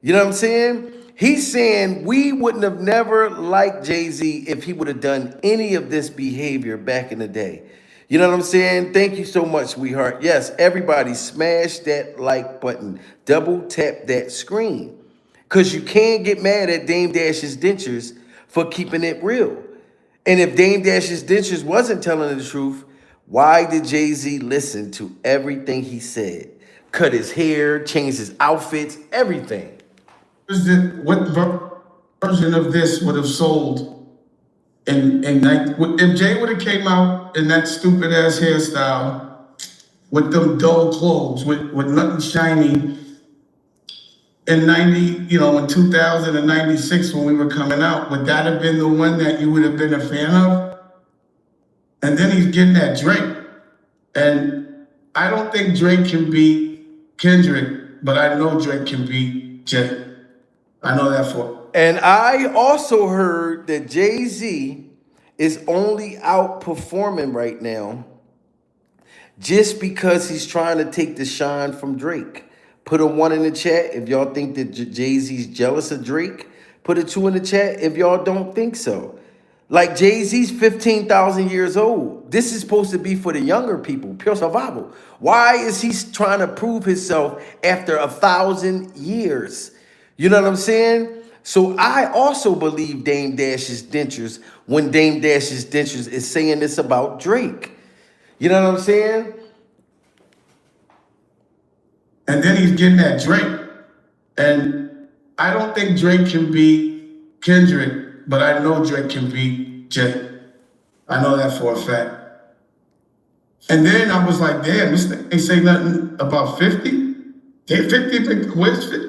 You know what I'm saying? He's saying we wouldn't have never liked Jay-Z if he would have done any of this behavior back in the day. You know what I'm saying? Thank you so much, sweetheart. Yes, everybody smash that like button. Double tap that screen. Because you can't get mad at Dame Dash's dentures for keeping it real. And if Dame Dash's dentures wasn't telling the truth, why did Jay-Z listen to everything he said? Cut his hair, change his outfits, everything. What version of this would have sold if Jay would have came out in that stupid ass hairstyle with them dull clothes, with nothing shiny in 2096 when we were coming out, would that have been the one that you would have been a fan of? And then he's getting that Drake. And I don't think Drake can beat Kendrick, but I know Drake can beat Jay. I know that for. And I also heard that Jay-Z is only outperforming right now just because he's trying to take the shine from Drake. Put a 1 in the chat if y'all think that Jay-Z's jealous of Drake. Put a 2 in the chat if y'all don't think so. Like Jay-Z's 15,000 years old. This is supposed to be for the younger people, pure survival. Why is he trying to prove himself after 1,000 years? You know what I'm saying? So I also believe Dame Dash's dentures when Dame Dash's dentures is saying this about Drake. You know what I'm saying? And then he's getting that Drake. And I don't think Drake can beat Kendrick, but I know Drake can beat Jay. I know that for a fact. And then I was like, damn, this thing ain't say nothing about 50. 50, where's 50?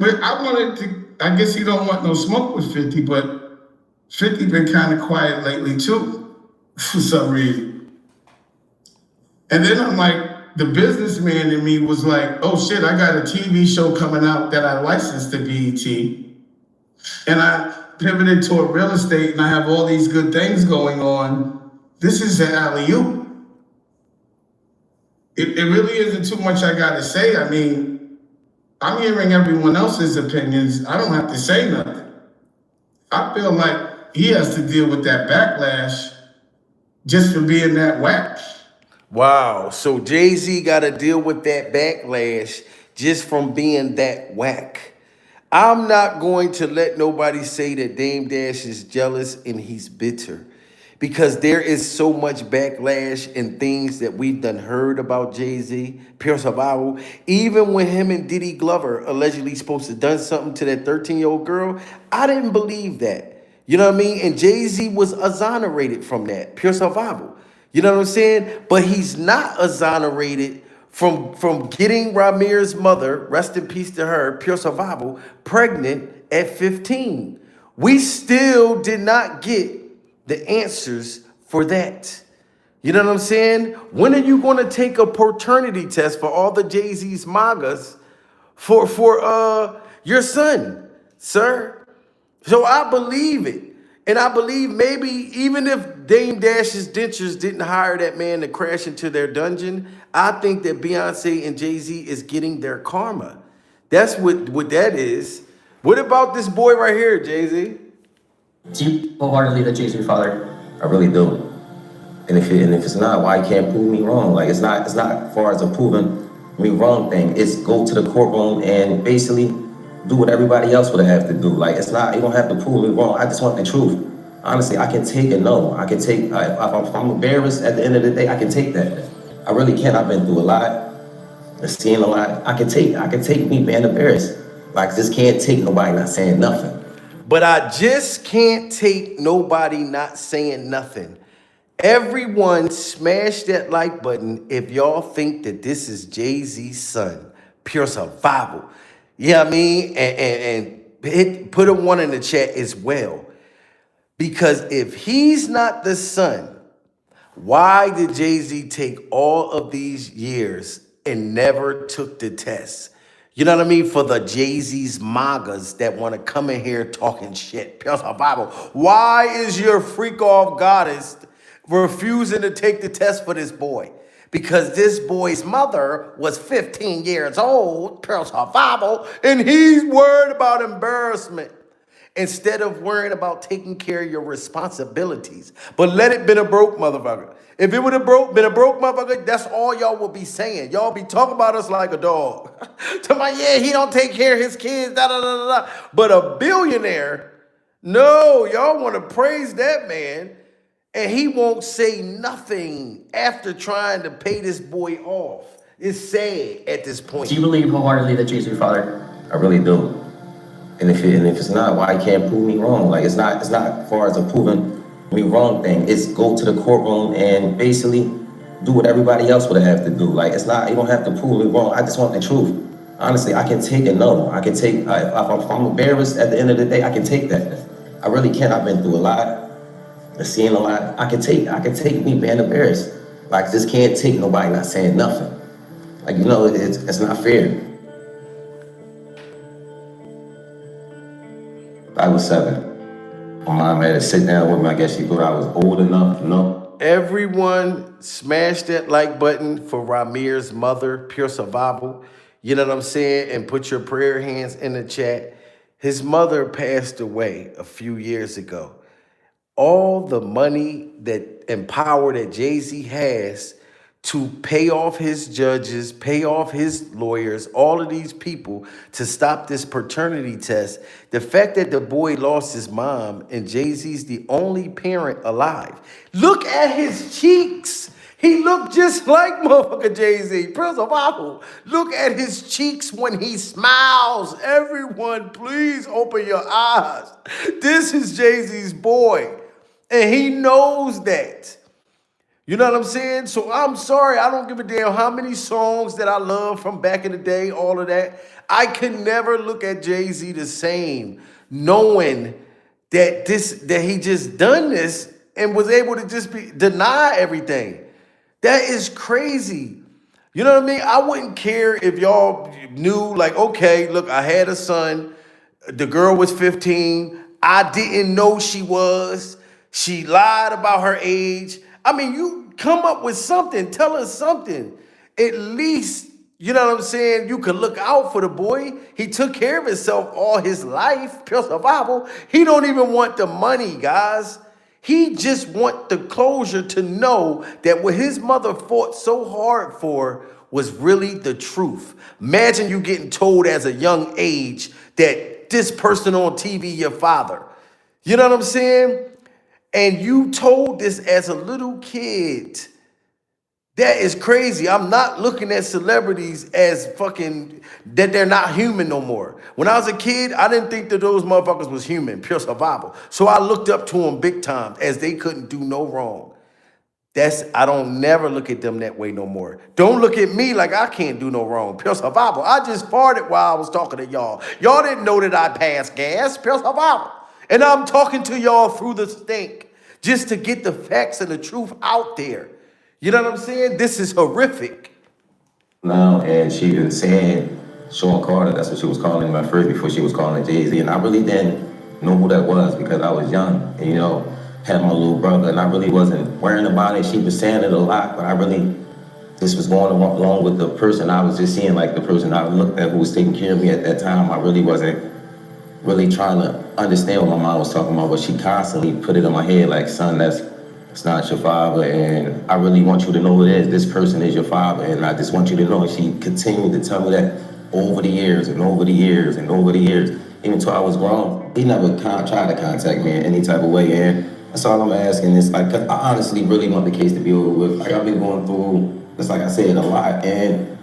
I guess he don't want no smoke with 50, but 50 been kind of quiet lately too, for some reason. And then I'm like, the businessman in me was like, oh shit, I got a TV show coming out that I licensed to BET. And I pivoted toward real estate and I have all these good things going on. This is an alley-oop. It really isn't too much I gotta say. I mean, I'm hearing everyone else's opinions. I don't have to say nothing. I feel like he has to deal with that backlash just for being that whack. Wow. So Jay-Z got to deal with that backlash just from being that whack. I'm not going to let nobody say that Dame Dash is jealous and he's bitter, because there is so much backlash and things that we've done heard about Jay-Z, pure survival. Even when him and Diddy Glover allegedly supposed to done something to that 13-year-old girl, I didn't believe that. You know what I mean? And Jay-Z was exonerated from that, pure survival. You know what I'm saying? But he's not exonerated from getting Ramir's mother, rest in peace to her, pure survival, pregnant at 15. We still did not get the answers for that. You know what I'm saying? When are you going to take a paternity test for all the Jay-Z's MAGAs for your son, sir? So I believe it. And I believe maybe even if Dame Dash's dentures didn't hire that man to crash into their dungeon, I think that Beyonce and Jay-Z is getting their karma. That's what that is. What about this boy right here, Jay-Z? Do you wholeheartedly that Jay's your father? I really do. And if it's not, why you can't prove me wrong? Like it's not as far as a proving me wrong thing. It's go to the courtroom and basically do what everybody else would have to do. Like it's not, you don't have to prove me wrong. I just want the truth. Honestly, I can take it. No, I can take. If I'm embarrassed at the end of the day, I can take that. I really can. I've been through a lot, I've seen a lot. I can take me being embarrassed. Like I just can't take nobody not saying nothing. But I just can't take nobody not saying nothing. Everyone smash that like button if y'all think that this is Jay-Z's son. Pure survival. You know what I mean? And put a 1 in the chat as well. Because if he's not the son, why did Jay-Z take all of these years and never took the test? You know what I mean? For the Jay-Z's MAGAs that want to come in here talking shit. Pure survival. Why is your freak off goddess refusing to take the test for this boy? Because this boy's mother was 15 years old, pure survival, and he's worried about embarrassment. instead of worrying about taking care of your responsibilities. But let it been a broke motherfucker. If it would have been a broke motherfucker, that's all y'all would be saying. Y'all be talking about us like a dog. Talking about, yeah, he don't take care of his kids, da da da da da. But a billionaire, no, y'all want to praise that man, and he won't say nothing after trying to pay this boy off. It's sad at this point. Do you believe wholeheartedly that Jay's your father? I really do. And if it's not, why you can't prove me wrong? Like it's not as far as a proving me wrong thing. It's go to the courtroom and basically do what everybody else would have to do. Like it's not, you don't have to prove me wrong. I just want the truth. Honestly, I can take a no. I can take, if I'm embarrassed at the end of the day, I can take that. I really can. I've been through a lot. I've seen a lot. I can take me being embarrassed. Like I just can't take nobody not saying nothing. Like, you know, it's not fair. I was 7. My mom had to sit down with me. I guess she thought I was old enough to know. Everyone smash that like button for Ramir's mother, Pure Survival. You know what I'm saying? And put your prayer hands in the chat. His mother passed away a few years ago. All the money and power that Jay-Z has to pay off his judges, pay off his lawyers, all of these people to stop this paternity test. The fact that the boy lost his mom and Jay-Z's the only parent alive. Look at his cheeks. He looked just like motherfucker Jay-Z. Prince of Apple. Look at his cheeks when he smiles. Everyone, please open your eyes. This is Jay-Z's boy. And he knows that. You know what I'm saying? So I'm sorry, I don't give a damn how many songs that I love from back in the day, all of that. I could never look at Jay-Z the same, knowing that he just done this and was able to just deny everything. That is crazy. You know what I mean? I wouldn't care if y'all knew, like, okay, look, I had a son. The girl was 15. I didn't know she was. She lied about her age. I mean, you come up with something. Tell us something. At least, you know what I'm saying? You could look out for the boy. He took care of himself all his life. Pure survival. He don't even want the money, guys. He just want the closure to know that what his mother fought so hard for was really the truth. Imagine you getting told as a young age that this person on TV, your father. You know what I'm saying? And you told this as a little kid. That is crazy. I'm not looking at celebrities as fucking, that they're not human no more. When I was a kid, I didn't think that those motherfuckers was human, pure survival. So I looked up to them big time as they couldn't do no wrong. I don't never look at them that way no more. Don't look at me like I can't do no wrong. Pure survival. I just farted while I was talking to y'all. Y'all didn't know that I passed gas. Pure survival. And I'm talking to y'all through the stink just to get the facts and the truth out there. You know what I'm saying? This is horrific. Now, and she been saying Sean Carter, that's what she was calling him at first before she was calling Jay-Z. And I really didn't know who that was because I was young and, you know, had my little brother and I really wasn't worrying about it. She was saying it a lot, but I really just was going along with the person I was just seeing, like the person I looked at who was taking care of me at that time. I really wasn't really trying to understand what my mom was talking about, but she constantly put it in my head like, son, it's not your father, and I really want you to know who it is. This person is your father, and I just want you to know. And she continued to tell me that over the years and over the years and over the years, even until I was grown. He never tried to contact me in any type of way, and that's all I'm asking is, like, 'cause I honestly really want the case to be over with. Like, I've been going through, just like I said, a lot, and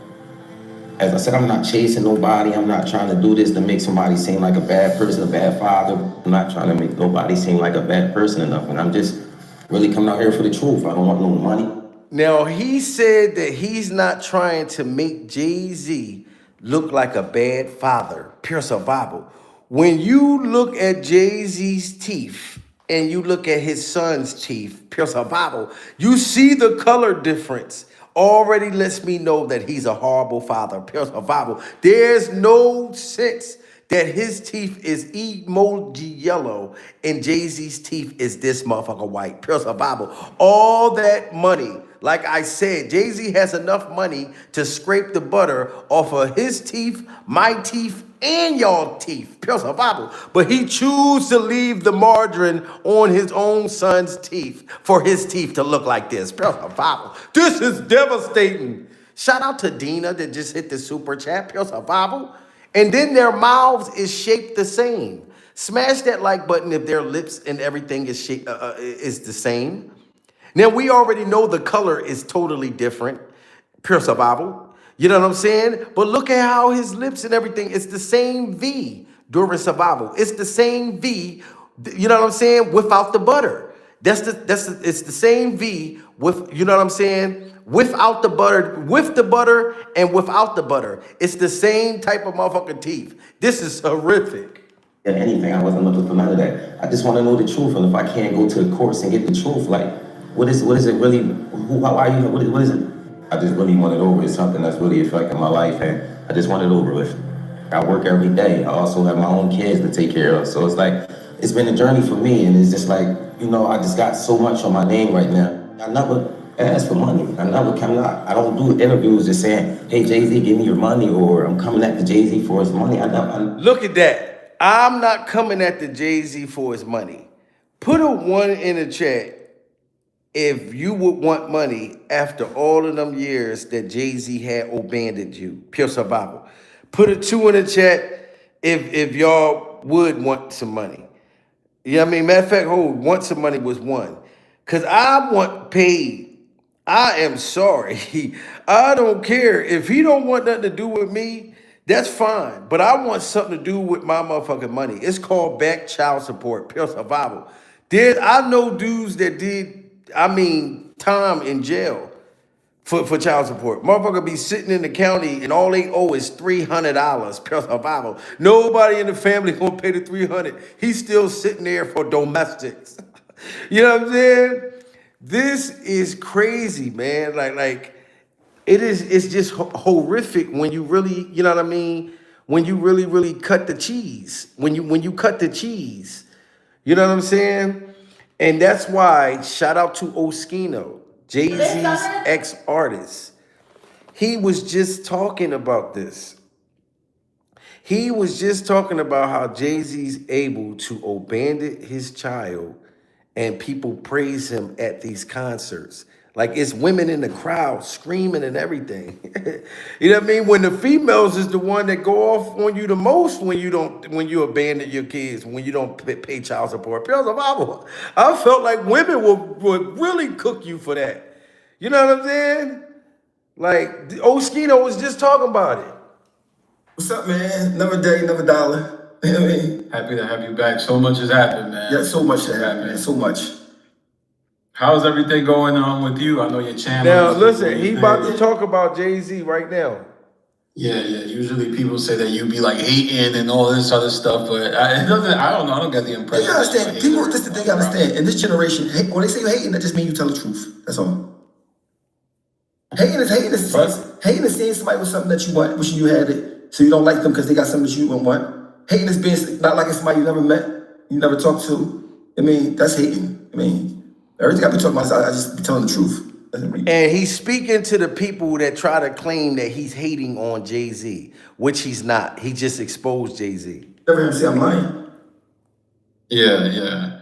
as I said, I'm not chasing nobody. I'm not trying to do this to make somebody seem like a bad person, a bad father. I'm not trying to make nobody seem like a bad person or nothing. I'm just really coming out here for the truth. I don't want no money. Now, he said that he's not trying to make Jay-Z look like a bad father. Pure survival. When you look at Jay-Z's teeth and you look at his son's teeth, pure survival, you see the color difference. Already lets me know that he's a horrible father. Pure survival. There's no sense that his teeth is emoji yellow and Jay-Z's teeth is this motherfucker white. Pure survival. All that money like I said, Jay-Z has enough money to scrape the butter off of his teeth, my teeth, and y'all teeth. Pure survival. But he chooses to leave the margarine on his own son's teeth for his teeth to look like this. Pure survival. This is devastating. Shout out to Dina that just hit the super chat. Pure survival. And then their mouths is shaped the same. Smash that like button if their lips and everything is shaped is the same. Now we already know the color is totally different. Pure survival. You know what I'm saying? But look at how his lips and everything, it's the same V during survival. It's the same V, you know what I'm saying, without the butter. It's the same V with, you know what I'm saying, without the butter, with the butter and without the butter. It's the same type of motherfucking teeth. This is horrific. Anything. I wasn't looking for none of that. I just want to know the truth. And if I can't go to the courts and get the truth, like, what is it really? How are you? What is it? I just really want it over. It's something that's really affecting my life, and I just want it over with. I work every day. I also have my own kids to take care of. So it's like, it's been a journey for me, and it's just like, you know, I just got so much on my name right now. I never ask for money. I don't do interviews just saying, hey, Jay-Z, give me your money, or I'm coming at the Jay-Z for his money. Look at that. I'm not coming at the Jay-Z for his money. Put a 1 in the chat if you would want money after all of them years that Jay-Z had abandoned you. Pure survival. Put a 2 in the chat if y'all would want some money. You know what I mean? Matter of fact, want some money was 1. Because I want paid. I am sorry. I don't care. If he don't want nothing to do with me, that's fine. But I want something to do with my motherfucking money. It's called back child support. Pure survival. I know dudes that did, time in jail for child support. Motherfucker be sitting in the county and all they owe is $300 per survival. Nobody in the family gonna pay the $300. He's still sitting there for domestics. You know what I'm saying? This is crazy, man. Like it's just horrific when you really, you know what I mean? When you really cut the cheese. When you cut the cheese. You know what I'm saying? And that's why, shout out to Oskino, Jay-Z's ex-artist. He was just talking about this. He was just talking about how Jay-Z's able to abandon his child and people praise him at these concerts. Like it's women in the crowd screaming and everything. You know what I mean? When the females is the one that go off on you the most when you abandon your kids, when you don't pay child support. I felt like women would really cook you for that. You know what I'm saying? Like Oskino was just talking about it. What's up, man? Another day, another dollar. You know what I mean? Happy to have you back. So much has happened, man. Yeah, so much has happened, man. So much. How's everything going on with you? I know your channel. Now, listen, he about to talk about Jay-Z right now. Yeah. Usually people say that you be like hating and all this other stuff, but I don't know. I don't get the impression. You understand? People, this is the thing I understand. In this generation, when they say you're hating, that just means you tell the truth. That's all. Hating is saying somebody with something that you want, wishing you had it, so you don't like them because they got something that you don't want. Hating is being not liking somebody you never met, you never talked to. I mean, that's hating. I mean, everything I be talking about, I just be telling the truth. And he's speaking to the people that try to claim that he's hating on Jay-Z, which he's not. He just exposed Jay-Z. Never heard him say I'm lying. Yeah.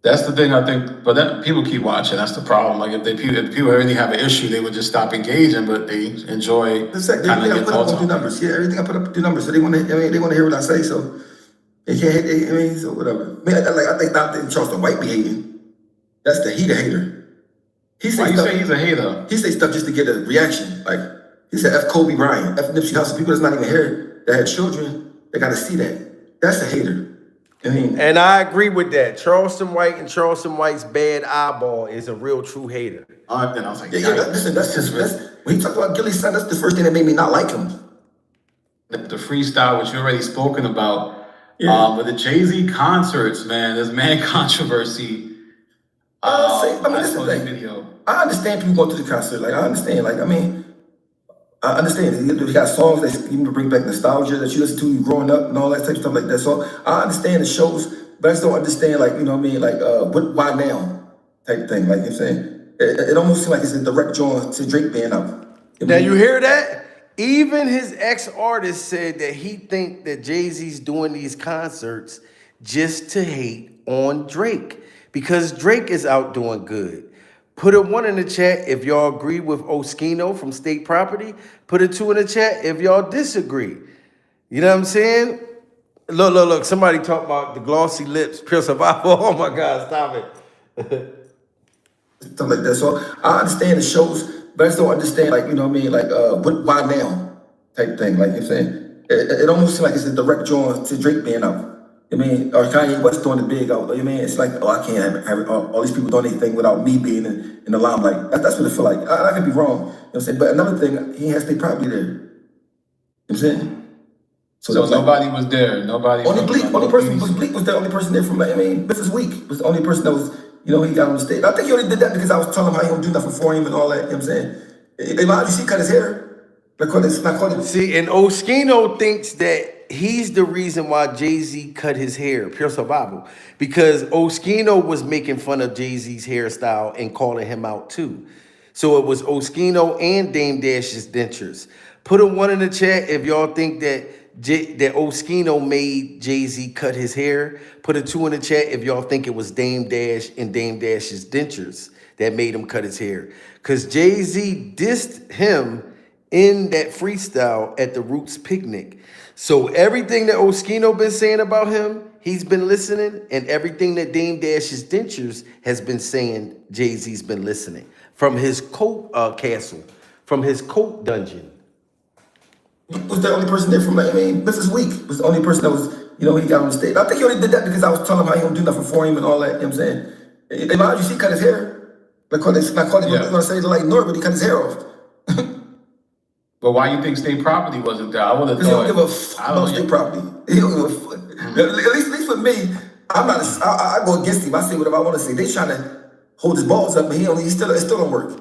That's the thing I think, but then people keep watching. That's the problem. Like if people really have an issue, they would just stop engaging, but they enjoy kind of your thoughts on numbers. Yeah, everything I put up through numbers, so they want to. They want to hear what I say, so they can't hate. So whatever. I think not that Charleston White be hating. That's the hater. Why you say he's a hater? He say stuff just to get a reaction. Like he said, F. Kobe Bryant, F. Nipsey Hussle. People that's not even here that had children, they got to see that. That's a hater. And I agree with that. Charleston White and Charleston White's bad eyeball is a real true hater. Then I was like, that's when he talked about Gilly's son, that's the first thing that made me not like him. The freestyle, which you already spoken about, but the Jay-Z concerts, man, there's mad controversy. This is the thing. Video. I understand people going to the concert. Like I understand. I understand. You got songs that even bring back nostalgia that you listen to you growing up and all that type of stuff like that. So I understand the shows, but I just don't understand, why now type thing. Like you know what I'm saying. It almost seems like it's a direct joint to Drake being out. Now you hear that? Even his ex-artist said that he think that Jay-Z's doing these concerts just to hate on Drake because Drake is out doing good. Put a 1 in the chat if y'all agree with Oskino from State Property. Put a 2 in the chat if y'all disagree. You know what I'm saying? Look. Somebody talk about the glossy lips, pure survival. Oh my God, stop it. Stuff like that. So I understand the shows, but I just don't understand, like, you know what I mean? Like, why now type thing. Like, you know what I'm saying? It almost seems like it's a direct joint to Drake being out. I mean, or Kanye West doing the big out. You know what I mean? It's like, oh, I can't have all these people doing anything without me being in the limelight. That's what it feel like. I could be wrong. You know what I'm saying? But another thing, he has to stay property there. You know what I'm saying? So nobody was there. Nobody. Only Bleak. Only person was Bleak was the only person there from. Like, I mean, Memphis Week was the only person that was. You know, he got on the stage. I think he only did that because I was telling him how he don't do nothing for him and all that. You know what I'm saying? You see, cut his hair. See, and Oskino thinks that he's the reason why Jay-Z cut his hair, pure survival, because Oskino was making fun of Jay-Z's hairstyle and calling him out too. So it was Oskino and Dame Dash's dentures. Put a 1 in the chat if y'all think that Oskino made Jay-Z cut his hair. Put a 2 in the chat if y'all think it was Dame Dash and Dame Dash's dentures that made him cut his hair. Because Jay-Z dissed him in that freestyle at the Roots picnic. So everything that Oskino been saying about him, he's been listening, and everything that Dame Dash's dentures has been saying, Jay-Z's been listening. From his coat castle, from his coat dungeon. Was the only person there from, like, I mean, Memphis Week was the only person that was, you know, he got on the stage. I think he only did that because I was telling him how he don't do nothing for him and all that. You know what I'm saying? You see, he cut his hair. Like, when they gonna say like Nord, but he cut his hair off. But why you think State Property wasn't there? I would have thought. He don't give a fuck about State Property. He don't give a fuck. At least for me, I'm not. I go against him. I say whatever I want to say. They trying to hold his balls up, but it still don't work.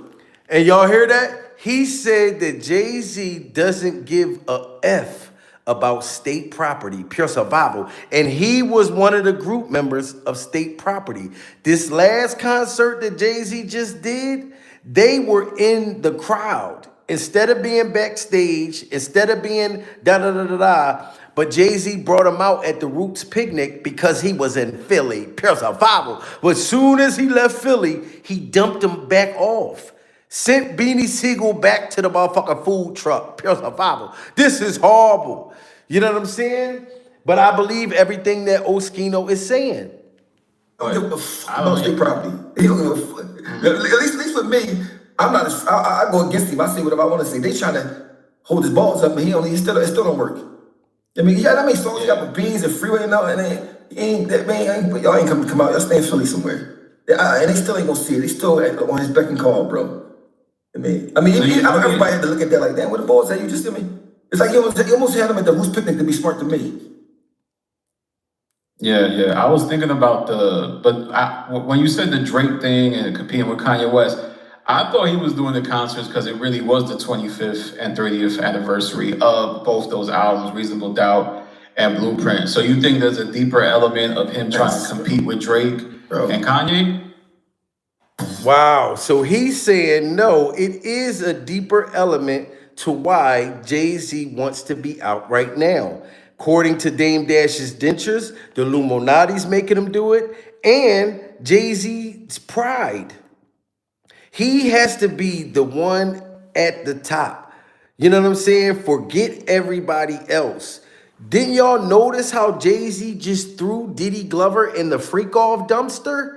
And y'all hear that? He said that Jay-Z doesn't give a F about State Property, pure survival. And he was one of the group members of State Property. This last concert that Jay-Z just did, they were in the crowd. Instead of being backstage, instead of being da-da-da-da-da, but Jay-Z brought him out at the Roots picnic because he was in Philly, pure survival. But as soon as he left Philly, he dumped him back off. Sent Beanie Siegel back to the motherfucking food truck, pure survival. This is horrible. You know what I'm saying? But I believe everything that Oskino is saying. I don't give a fuck about State Property. He don't give a fuck. At least for me, I'm not. I go against him. I say whatever I want to say. They trying to hold his balls up, and it still don't work. I mean, yeah, that makes songs got with beans and freeway and all, and y'all ain't come out. Y'all stay in Philly somewhere, and they still ain't gonna see it. They still on his beck and call, bro. I mean, everybody had to look at that like that. Where the balls at? You just, it's like you almost had them at the Roots picnic to be smart to me. Yeah. I was thinking about when you said the Drake thing and competing with Kanye West, I thought he was doing the concerts because it really was the 25th and 30th anniversary of both those albums, Reasonable Doubt and Blueprint. So you think there's a deeper element of him trying to compete with Drake and Kanye? Wow. So he's saying, no, it is a deeper element to why Jay-Z wants to be out right now. According to Dame Dash's dentures, the Illuminati's making him do it, and Jay-Z's pride. He has to be the one at the top. You know what I'm saying? Forget everybody else. Didn't y'all notice how Jay-Z just threw Diddy Glover in the freak-off dumpster?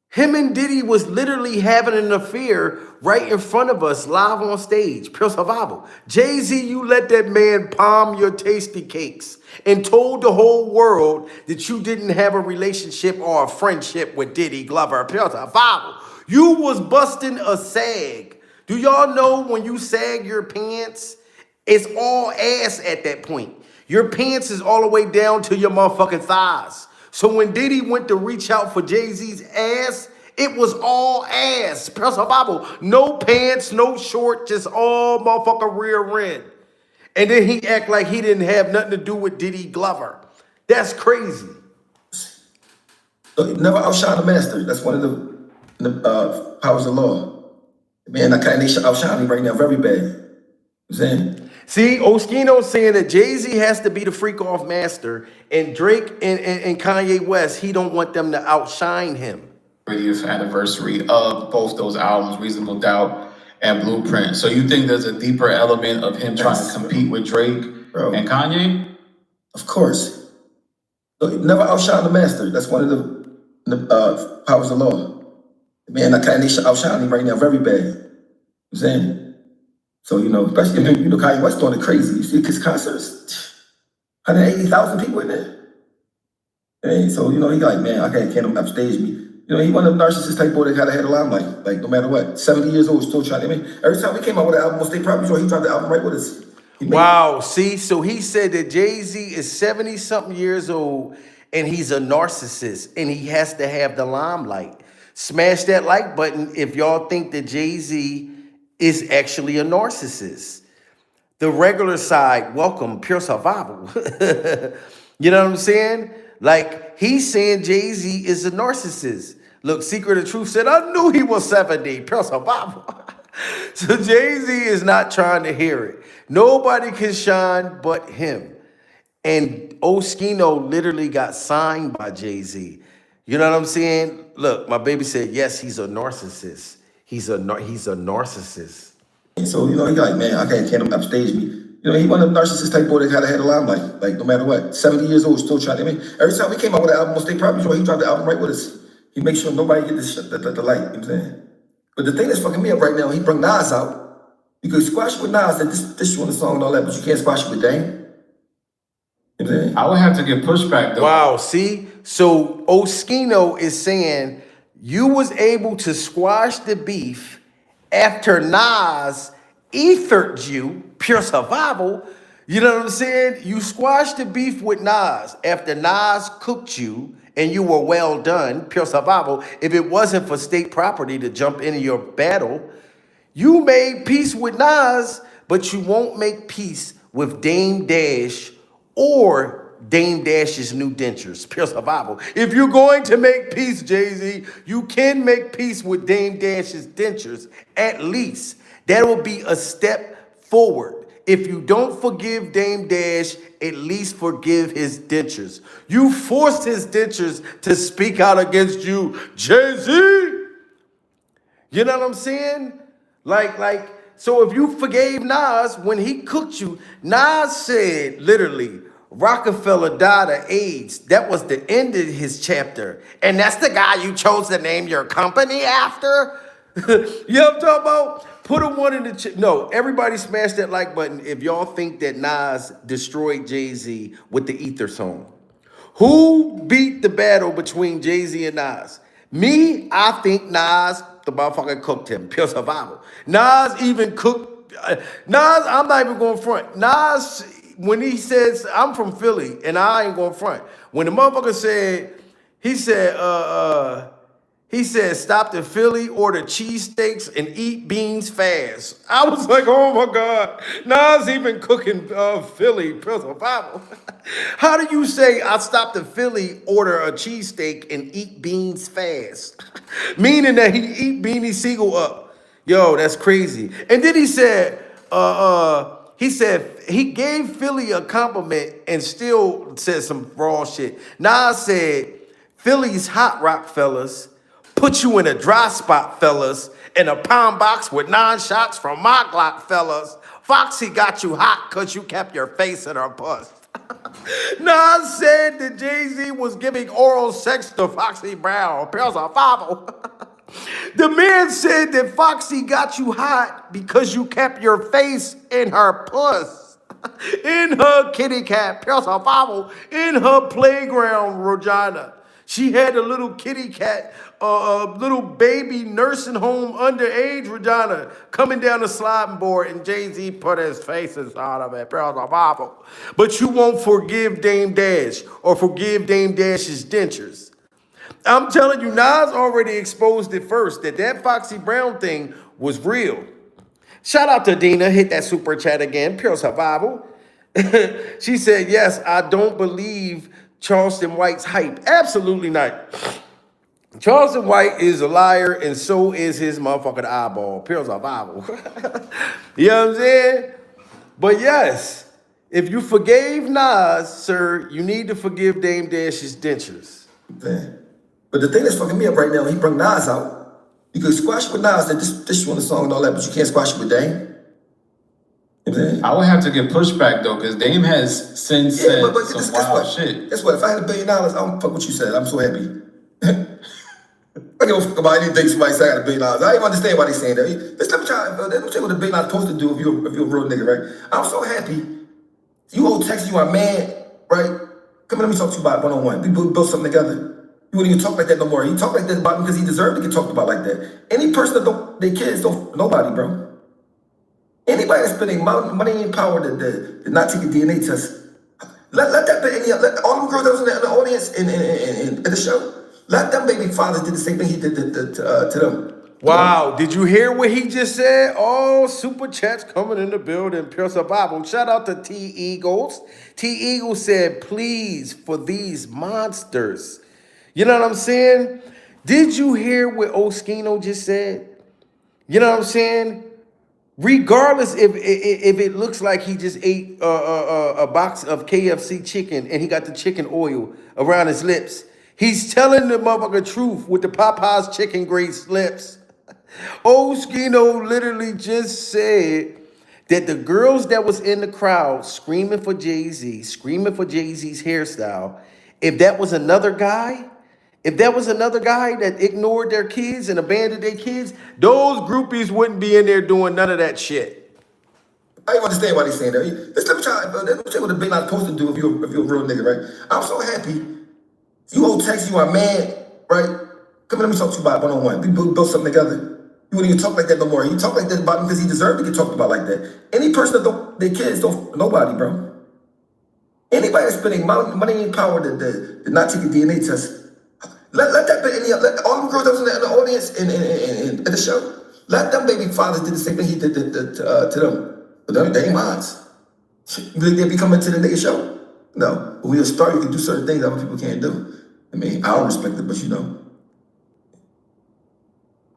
Him and Diddy was literally having an affair right in front of us, live on stage, pure survival. Jay-Z, you let that man palm your tasty cakes and told the whole world that you didn't have a relationship or a friendship with Diddy Glover, pure survival. You was busting a sag. Do y'all know when you sag your pants, it's all ass at that point. Your pants is all the way down to your motherfucking thighs. So when Diddy went to reach out for Jay-Z's ass, it was all ass. Pure survival. No pants, no short, just all motherfucking rear end. And then he act like he didn't have nothing to do with Diddy Glover. That's crazy. Never outshine the master. That's one of the the powers of law. Man, they outshine me right now very bad. You know what I'm saying? See, Oskino's saying that Jay-Z has to be the freak off master, and Drake and Kanye West, he don't want them to outshine him. 30th anniversary of both those albums, Reasonable Doubt and Blueprint. So you think there's a deeper element of him trying to compete with Drake and Kanye? Of course. So never outshine the master. That's one of the powers of law. Man, they outshine me right now very bad. You know what I'm saying? So, especially, Kanye West doing it crazy. You see his concerts, 180,000 people in there. And so, he like, man, I can't upstage me. He one of them narcissist type boy that had a limelight, like no matter what. 70 years old, still trying. Every time we came out with an album on State Property, he dropped the album right with us. Wow, see, so he said that Jay-Z is 70-something years old and he's a narcissist and he has to have the limelight. Smash that like button if y'all think that Jay-Z is actually a narcissist. The regular side, welcome, pure survival. You know what I'm saying? Like, he's saying Jay-Z is a narcissist. Look, Secret of Truth said, I knew he was 70, pure survival. So Jay-Z is not trying to hear it. Nobody can shine but him. And Oskino literally got signed by Jay-Z. You know what I'm saying? Look, my baby said, yes, he's a narcissist. He's a narcissist. So, he like, man, I can't upstage me. He one of them narcissist type boy that had a limelight, like no matter what. 70 years old, still trying. Every time we came out with an album on State Property, he dropped the album right with us. He makes sure nobody get the light, you know what I'm saying? But the thing that's fucking me up right now, he brought Nas out. You could squash it with Nas and this on the song and all that, but you can't squash it with Dame. You know what I'm saying? I would have to get pushback though. Wow, see? So Oskino is saying you was able to squash the beef after Nas ethered you, pure survival. You know what I'm saying? You squashed the beef with Nas after Nas cooked you and you were well done, pure survival. If it wasn't for State Property to jump into your battle, you made peace with Nas, but you won't make peace with Dame Dash or Dame Dash's new dentures, pure survival. If you're going to make peace, Jay-Z, you can make peace with Dame Dash's dentures, at least. That will be a step forward. If you don't forgive Dame Dash, at least forgive his dentures. You forced his dentures to speak out against you, Jay-Z. You know what I'm saying? So if you forgave Nas when he cooked you, Nas said literally, Rockefeller died of AIDS. That was the end of his chapter. And that's the guy you chose to name your company after? You know what I'm talking about? Put a one in the chat. No, everybody smash that like button if y'all think that Nas destroyed Jay-Z with the Ether song. Who beat the battle between Jay-Z and Nas? Me, I think Nas, the motherfucker cooked him. Pure survival. Nas even cooked. Nas, I'm not even going front. Nas, when he says, I'm from Philly and I ain't going front. When the motherfucker said, he said, stop the Philly, order cheesesteaks, and eat beans fast. I was like, oh my God, Nas even cooking Philly, pure survival. How do you say I stop the Philly, order a cheesesteak, and eat beans fast? Meaning that he eat Beanie Siegel up. Yo, that's crazy. And then he said he gave Philly a compliment and still said some raw shit. Nas said, Philly's hot rock, fellas. Put you in a dry spot, fellas, in a pound box with 9 shots from my Glock, fellas. Foxy got you hot because you kept your face in her puss. Nas said that Jay-Z was giving oral sex to Foxy Brown. Pure survival. The man said that Foxy got you hot because you kept your face in her puss. In her kitty cat, pure survival, in her playground, Regina. She had a little kitty cat, little baby nursing home underage Regina coming down the sliding board, and Jay-Z put his face inside of it. But you won't forgive Dame Dash or forgive Dame Dash's dentures. I'm telling you, Nas already exposed it first, that Foxy Brown thing was real. Shout out to Dina, hit that super chat again, pure survival. She said, yes, I don't believe Charleston White's hype. Absolutely not. Charleston White is a liar, and so is his motherfucking eyeball. Pure survival. You know what I'm saying? But yes, if you forgave Nas, sir, you need to forgive Dame Dash's dentures. Man. But the thing that's fucking me up right now, he brought Nas out. You could squash it with Nas, that this one the song and all that, but you can't squash it with Dame. You know what I'm saying? I would have to get pushback though, because Dame has since said some wild shit. Guess what? If I had $1 billion, I don't fuck what you said. I'm so happy. I don't give a fuck about anything somebody say I got $1 billion. I don't even understand why they saying that. Let's let me tell you what $1 billion is supposed to do if you're a real nigga, right? I'm so happy. You old Texas, you are mad, right? Come here, let me talk to you about one-on-one. We built something together. You wouldn't even talk like that no more. You talk like that about him because he deserved to get talked about like that. Any person that don't, their kids don't, nobody, bro. Anybody that's spending money and power to not take a DNA test, let that be let all them girls that was in the audience in the show, let them baby fathers do the same thing he did to them. Wow, did you hear what he just said? Oh, super chats coming in the building. Pure survival. Shout out to T Eagles. T Eagles said, please, for these monsters. You know what I'm saying? Did you hear what Oskino just said? You know what I'm saying? Regardless if it looks like he just ate a box of KFC chicken and he got the chicken oil around his lips, he's telling the motherfucker truth with the Popeyes chicken grease lips. Oskino literally just said that the girls that was in the crowd screaming for Jay-Z, screaming for Jay-Z's hairstyle, if that was another guy that ignored their kids and abandoned their kids, those groupies wouldn't be in there doing none of that shit. I don't understand why they saying that. Let's let me tell you what $1 billion is supposed to do if you're a real nigga, right? I'm so happy. You old Texas, you are mad, right? Come here, let me talk to you about one-on-one. We built something together. You wouldn't even talk like that no more. You talk like that about him because he deserved to get talked about like that. Any person that don't, their kids don't, nobody, bro. Anybody that's spending money and power to not take a DNA test, let that be let all them girls that was in the audience in the show, let them baby fathers do the same thing he did to them. But they ain't minds. You think they be coming to the nigga show? No. When you're a star, you can do certain things that other people can't do. I mean, I don't respect it, but you know.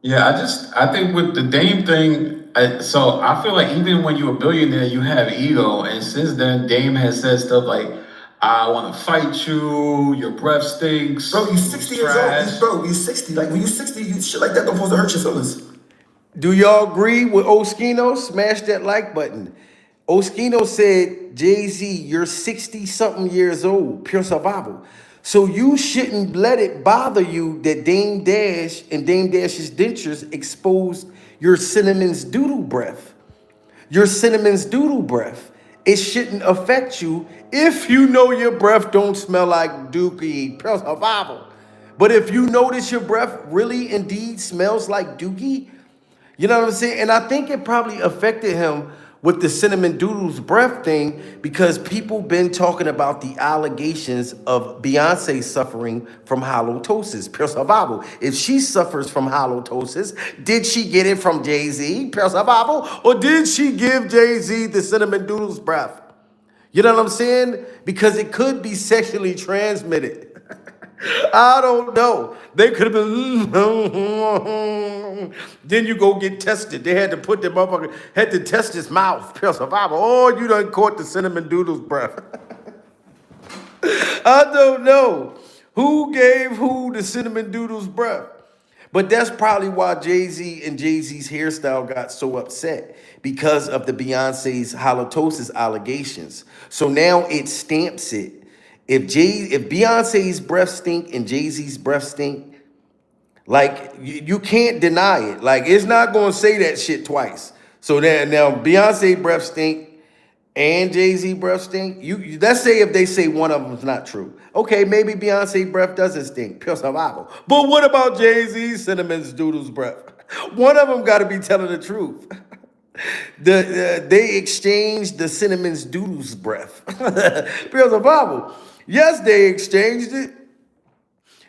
Yeah, I think with the Dame thing, so I feel like even when you're a billionaire, you have ego. And since then, Dame has said stuff like, I want to fight you, your breath stinks. Bro, you 60 years old. Bro, you 60. Like, when you 60, you shit like that don't supposed to hurt your feelings. Do y'all agree with Oskino? Smash that like button. Oskino said, Jay-Z, you're 60-something years old, pure survival. So you shouldn't let it bother you that Dame Dash and Dame Dash's dentures exposed your Cinnamon's doodle breath. Your Cinnamon's doodle breath. It shouldn't affect you if you know your breath don't smell like dookie, pure survival. But if you notice your breath really indeed smells like dookie, you know what I'm saying? And I think it probably affected him with the cinnamon doodles breath thing because people been talking about the allegations of Beyonce suffering from halitosis, pure survival. If she suffers from halitosis, did she get it from Jay-Z, pure survival? Or did she give Jay-Z the cinnamon doodles breath? You know what I'm saying? Because it could be sexually transmitted. I don't know. They could have been. Then you go get tested. They had to put the motherfucker, had to test his mouth. Pure survival. Oh, you done caught the cinnamon doodles breath. I don't know who gave who the cinnamon doodles breath. But that's probably why Jay-Z and Jay-Z's hairstyle got so upset because of the Beyonce's halitosis allegations. So now it stamps it. If Beyonce's breath stink and Jay-Z's breath stink, like you can't deny it. Like it's not gonna say that shit twice. So now Beyonce breath stink and Jay-Z breath stink. You let's say if they say one of them's not true. Okay, maybe Beyonce breath doesn't stink, pure survival. But what about Jay-Z Cinnamon's doodles breath? One of them got to be telling the truth. They exchanged the Cinnamon's doodles breath, pure survival. Yes, they exchanged it.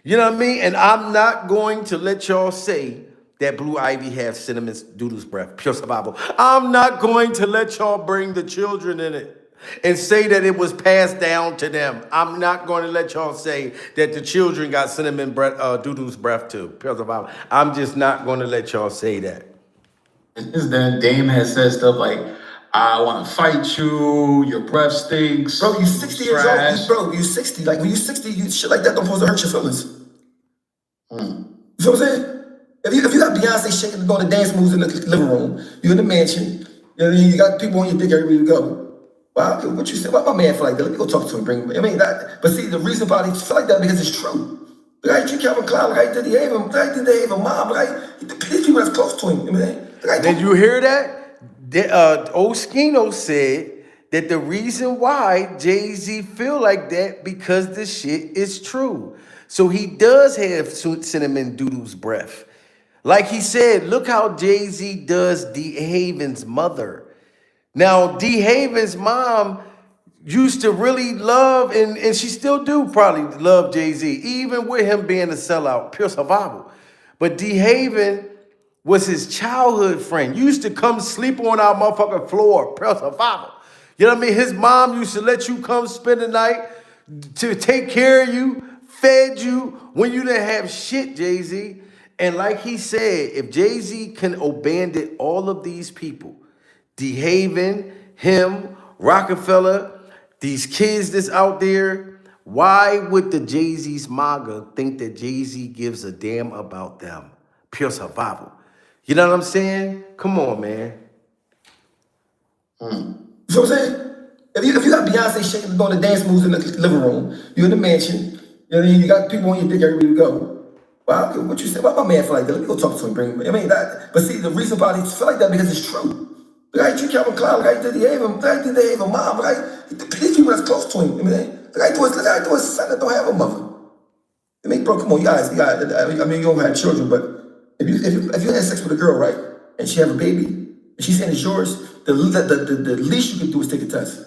You know what I mean? And I'm not going to let y'all say that Blue Ivy has Cinnamon's doodles breath, pure survival. I'm not going to let y'all bring the children in it. and say that it was passed down to them. I'm not going to let y'all say that the children got cinnamon breath, doo-doo's breath too. I'm just not going to let y'all say that. Then Dame has said stuff like, I want to fight you, your breath stinks. Bro, you 60 years trash. old. Bro, you 60. Like, when you 60, shit like that don't supposed to hurt your feelings. You feel what I'm saying? If you got Beyonce shaking doing the dance moves in the living room, you're in the mansion, you got people on your dick everywhere you go. Well, I don't care what you say. Why my man feel like that? Let me go talk to him, bring him. I mean, but see, the reason why they feel like that because it's true. Like, I treat Calvin Klein, like I did the Ava, like I did the Ava mom, like these people that's close to him. I mean, like, Did you hear that? Oskino said that the reason why Jay-Z feel like that because the shit is true. So he does have cinnamon doodoo's breath. Like he said, look how Jay-Z does D. Haven's mother. Now, D. Haven's mom used to really love, and she still do probably love Jay-Z, even with him being a sellout, pure survival. But D. Haven was his childhood friend. Used to come sleep on our motherfucking floor, pure survival. You know what I mean? His mom used to let you come spend the night to take care of you, fed you when you didn't have shit, Jay-Z. And like he said, if Jay-Z can abandon all of these people, D. Haven, him, Rockefeller, these kids that's out there, why would the Jay-Z's MAGA think that Jay-Z gives a damn about them? Pure survival. You know what I'm saying? Come on, man. You know what I'm saying? If you got Beyonce shaking doing the dance moves in the living room, you're in the mansion, you got people on your dick everywhere you go. Well, I don't care what you say. Why my man feel like that? Let me go talk to him, bring him. I mean, but see, the reason why they feel like that because it's true. Like I treat Calvin Klein, like I did the Ava, like I did the Ava mom, like these people that's close to him. I mean, like I do his son that don't have a mother. I mean, bro, come on, you guys. I mean, you don't have children, but if you had sex with a girl, right, and she have a baby, and she's saying it's yours, the least you can do is take a test.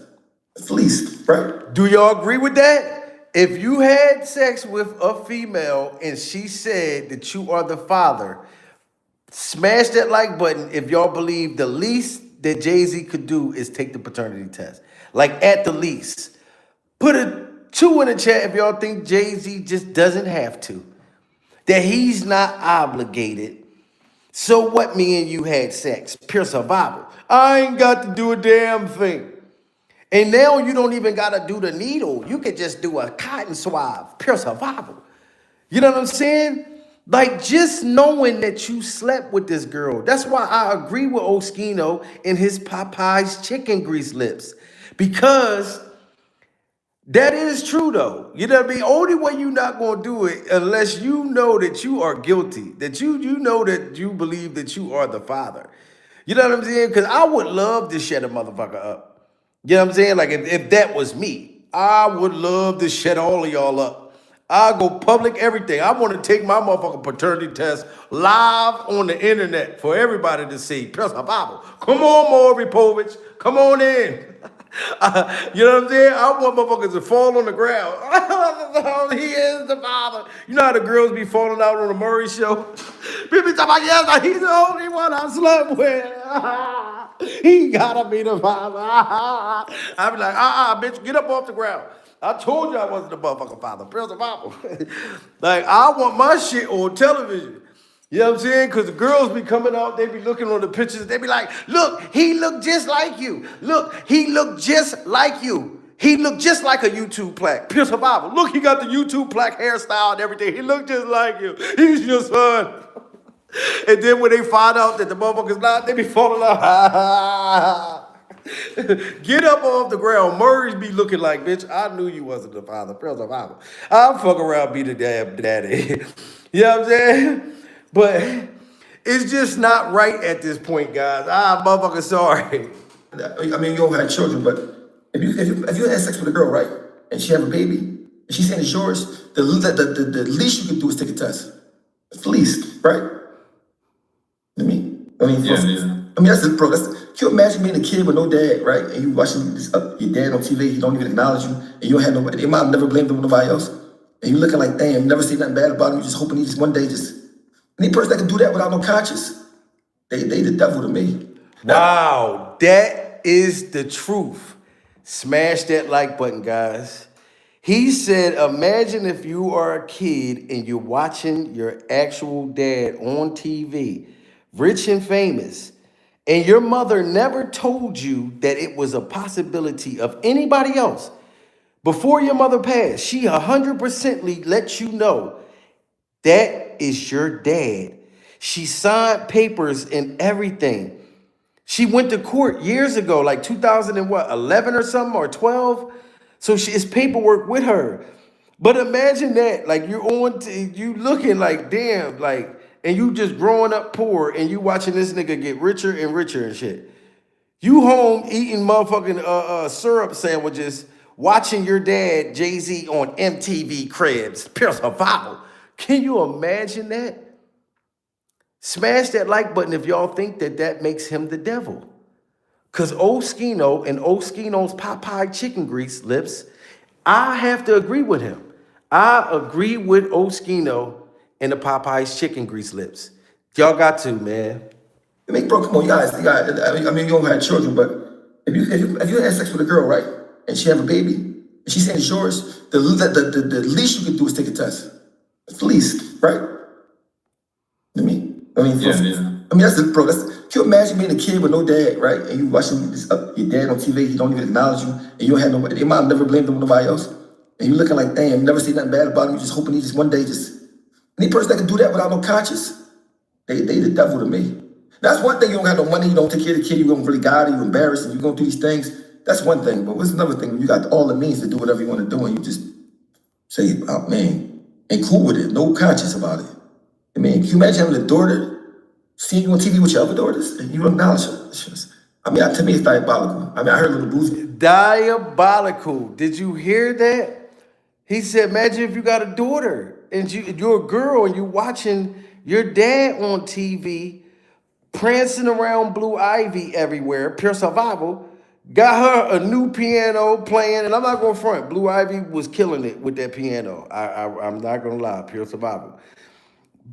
It's the least, right? Do y'all agree with that? If you had sex with a female and she said that you are the father, smash that like button if y'all believe the least that Jay-Z could do is take the paternity test. Like at the least. Put a 2 in the chat if y'all think Jay-Z just doesn't have to. That he's not obligated. So what, me and you had sex? Pure survival. I ain't got to do a damn thing. And now you don't even got to do the needle. You could just do a cotton swab. Pure survival. You know what I'm saying? Like, just knowing that you slept with this girl. That's why I agree with Oskino and his Popeye's chicken grease lips. Because that is true, though. You know what I mean? Only way you're not going to do it unless you know that you are guilty. That you know that you believe that you are the father. You know what I'm saying? Because I would love to shut a motherfucker up. You know what I'm saying? Like, if that was me, I would love to shut all of y'all up. I'll go public everything. I want to take my motherfucking paternity test live on the internet for everybody to see. Plus a Bible. Come on, Maury Povich. Come on in. You know what I'm saying? I want motherfuckers to fall on the ground. He is the father. You know how the girls be falling out on the Murray show? People talking about, yes, he's the only one I slept with. He gotta be the father. I be like, bitch, get up off the ground. I told you I wasn't the motherfucking father. Praise the Bible. Like, I want my shit on television. You know what I'm saying? Because the girls be coming out, they be looking on the pictures, they be like, look, he looked just like you. Look, he looked just like you. He looked just like a YouTube plaque. Pure survival. Look, he got the YouTube plaque hairstyle and everything. He looked just like you. He's your son. And then when they find out that the motherfucker's not, they be falling out. Get up off the ground. Murray's be looking like, bitch, I knew you wasn't the father. Pure survival. I'll fuck around, be the damn daddy. You know what I'm saying? But it's just not right at this point, guys. Motherfucker, sorry. I mean, you don't have children, but if you had sex with a girl, right, and she have a baby, and she's saying it's yours, the least you can do is take a test. It's the least, right? I mean, that's the bro. Can you imagine being a kid with no dad, right? And you watching your dad on TV, he don't even acknowledge you, and you don't have nobody. Your mom never blamed him on nobody else, and you looking like, damn, never see nothing bad about him. You just hoping he just one day just. Any person that can do that without no conscience, they the devil to me. Wow, that is the truth. Smash that like button, guys. He said, imagine if you are a kid and you're watching your actual dad on TV, rich and famous, and your mother never told you that it was a possibility of anybody else. Before your mother passed, she 100% let you know that is your dad. She signed papers and everything. She went to court years ago, like 2011 or something, or 12. So it's paperwork with her. But imagine that, like you looking like damn, like, and you just growing up poor, and you watching this nigga get richer and richer and shit. You home eating motherfucking syrup sandwiches, watching your dad Jay-Z on MTV Cribs, pure survival. Can you imagine that? Smash that like button if y'all think that that makes him the devil. Because Oskino and Oskino's Popeye chicken grease lips, I have to agree with him. I agree with Oskino and the Popeye's chicken grease lips. Y'all got to, man. I mean, bro, come on, you guys. I mean, you don't have children, but if you had sex with a girl, right, and she have a baby, and she saying it's yours, the least you can do is take a test. It's the least, right? I mean, that's the bro. Can you imagine being a kid with no dad, right? And you watching your dad on TV, he don't even acknowledge you, and you don't have nobody. Your mom never blamed him on nobody else, and you looking like, damn, you never see nothing bad about him. You just hoping he just one day just any person that can do that without no conscience, they the devil to me. That's one thing. You don't have no money, you don't take care of the kid, you don't really guide him, you embarrass him, you going through these things. That's one thing. But what's another thing? When you got all the means to do whatever you want to do, and you just say, oh man, ain't cool with it, no conscience about it. I mean, can you imagine having a daughter, seeing you on TV with your other daughters, and you don't acknowledge her? I mean, to me, it's diabolical. I mean, I heard Little Boozy. Diabolical. Did you hear that? He said, imagine if you got a daughter and you're a girl and you're watching your dad on TV prancing around Blue Ivy everywhere, pure survival, got her a new piano playing, and I'm not going to front. Blue Ivy was killing it with that piano. I'm not going to lie, pure survival.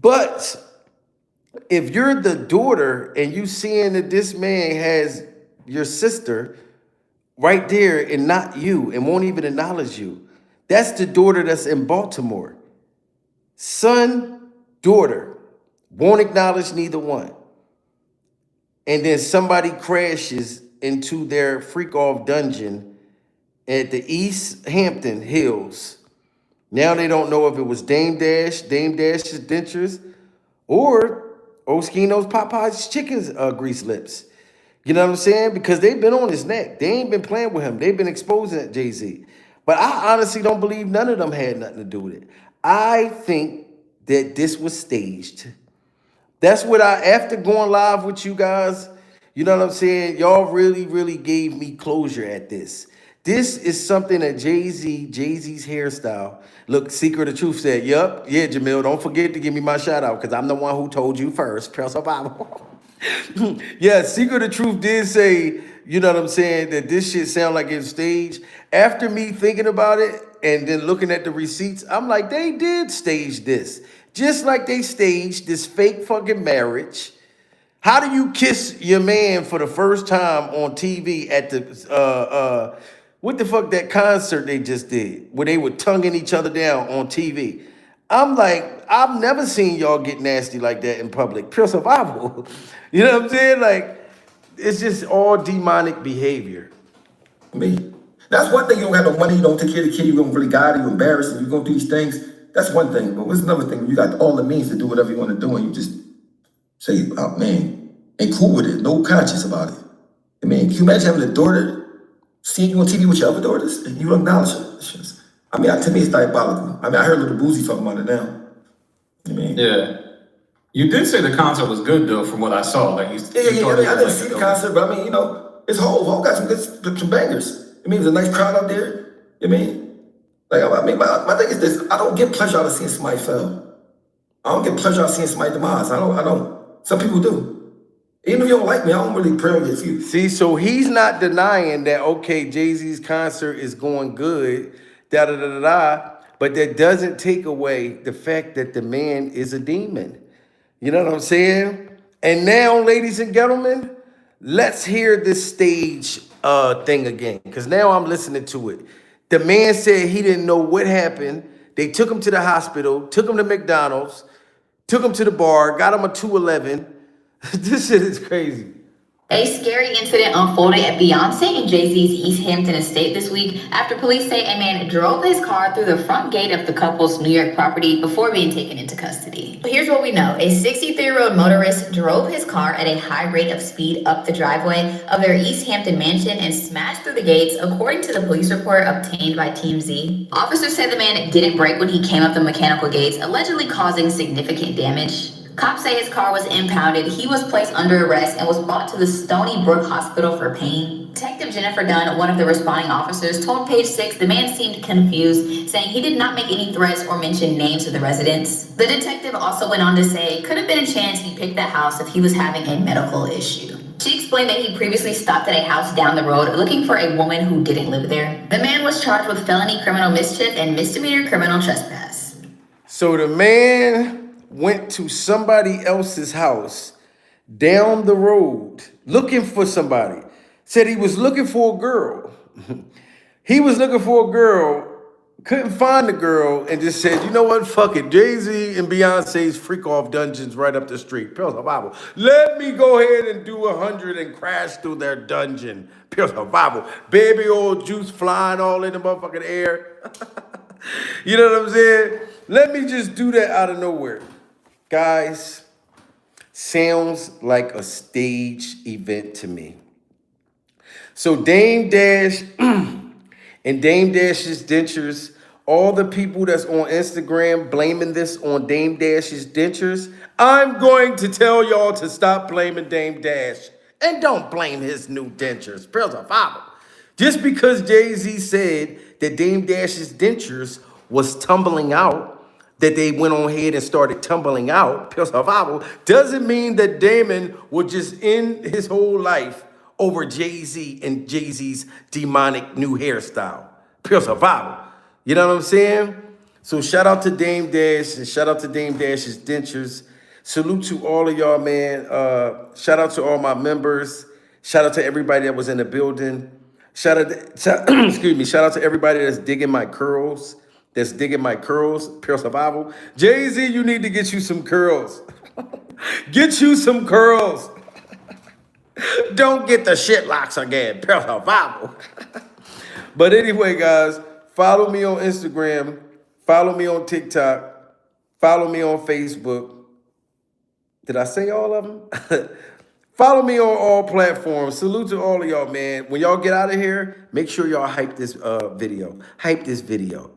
But if you're the daughter and you seeing that this man has your sister right there and not you and won't even acknowledge you, that's the daughter that's in Baltimore. Son, daughter, won't acknowledge neither one. And then somebody crashes into their freak-off dungeon at the East Hampton Hills. Now they don't know if it was Dame Dash's dentures, or Oskino's Popeye's chicken grease lips. You know what I'm saying? Because they've been on his neck. They ain't been playing with him. They've been exposing Jay-Z. But I honestly don't believe none of them had nothing to do with it. I think that this was staged. That's what after going live with you guys, you know what I'm saying? Y'all really, really gave me closure at this. This is something that Jay-Z's hairstyle. Look, Secret of Truth said, yup, yeah, Jamil, don't forget to give me my shout out because I'm the one who told you first. Press survival. Yeah, Secret of Truth did say, you know what I'm saying, that this shit sound like it's staged. After me thinking about it and then looking at the receipts, I'm like, they did stage this. Just like they staged this fake fucking marriage. How do you kiss your man for the first time on TV at the what the fuck that concert they just did where they were tonguing each other down on TV? I'm like, I've never seen y'all get nasty like that in public. Pure survival. You know what I'm saying? Like, it's just all demonic behavior. Me. That's one thing. You don't have no money, you don't take care of the kid, you don't really guide him, you embarrass him, you go through these things. That's one thing. But what's another thing? When you got all the means to do whatever you want to do, and you just say, oh man, ain't cool with it, no conscience about it. I mean, can you imagine having a daughter, seeing you on TV with your other daughters, and you don't acknowledge her? I mean, to me, it's diabolical. I mean, I heard Little Boozy talking about it now. I mean, Yeah. You did say the concert was good though, from what I saw. Like you, I mean, I didn't see the concert, but I mean, you know, it's Hov got some bangers. I mean, there's a nice crowd out there. I mean, like, I mean, my thing is this: I don't get pleasure out of seeing somebody fail. I don't get pleasure out of seeing somebody demise. I don't. Some people do. Even if you don't like me, I don't really pray against you. See, so he's not denying that, okay, Jay-Z's concert is going good, but that doesn't take away the fact that the man is a demon. You know what I'm saying? And now, ladies and gentlemen, let's hear this stage thing again, because now I'm listening to it. The man said he didn't know what happened. They took him to the hospital, took him to McDonald's, took him to the bar, got him a 211. This shit is crazy. A scary incident unfolded at Beyoncé and Jay-Z's East Hampton estate this week after police say a man drove his car through the front gate of the couple's New York property before being taken into custody. Here's what we know. A 63-year-old motorist drove his car at a high rate of speed up the driveway of their East Hampton mansion and smashed through the gates, according to the police report obtained by Team Z. Officers said the man didn't brake when he came up the mechanical gates, allegedly causing significant damage. Cops say his car was impounded. He was placed under arrest and was brought to the Stony Brook Hospital for pain. Detective Jennifer Dunn, one of the responding officers, told Page 6 the man seemed confused, saying he did not make any threats or mention names of the residents. The detective also went on to say it could have been a chance he picked that house if he was having a medical issue. She explained that he previously stopped at a house down the road looking for a woman who didn't live there. The man was charged with felony criminal mischief and misdemeanor criminal trespass. So the man went to somebody else's house down the road looking for somebody. Said he was looking for a girl. He was looking for a girl, couldn't find the girl, and just said, you know what, fuck it. Jay-Z and Beyonce's freak off dungeons right up the street. Pure survival. Let me go ahead and do 100 and crash through their dungeon. Pure survival. Baby oil juice flying all in the motherfucking air. You know what I'm saying? Let me just do that out of nowhere. Guys, sounds like a stage event to me. So Dame Dash and Dame Dash's dentures, all the people that's on Instagram blaming this on Dame Dash's dentures, I'm going to tell y'all to stop blaming Dame Dash and don't blame his new dentures. Pure survival. Just because Jay-Z said that Dame Dash's dentures was tumbling out, that they went on ahead and started tumbling out, pure survival, doesn't mean that Damon would just end his whole life over Jay-Z and Jay-Z's demonic new hairstyle. Pure survival. You know what I'm saying? So shout out to Dame Dash and shout out to Dame Dash's dentures. Salute to all of y'all, man. Shout out to all my members. Shout out to everybody that was in the building. Shout out to everybody that's digging my curls. Pure survival. Jay-Z, you need to get you some curls. Get you some curls. Don't get the shit locks again. Pure survival. But anyway, guys, follow me on Instagram. Follow me on TikTok. Follow me on Facebook. Did I say all of them? Follow me on all platforms. Salute to all of y'all, man. When y'all get out of here, make sure y'all hype this video. Hype this video.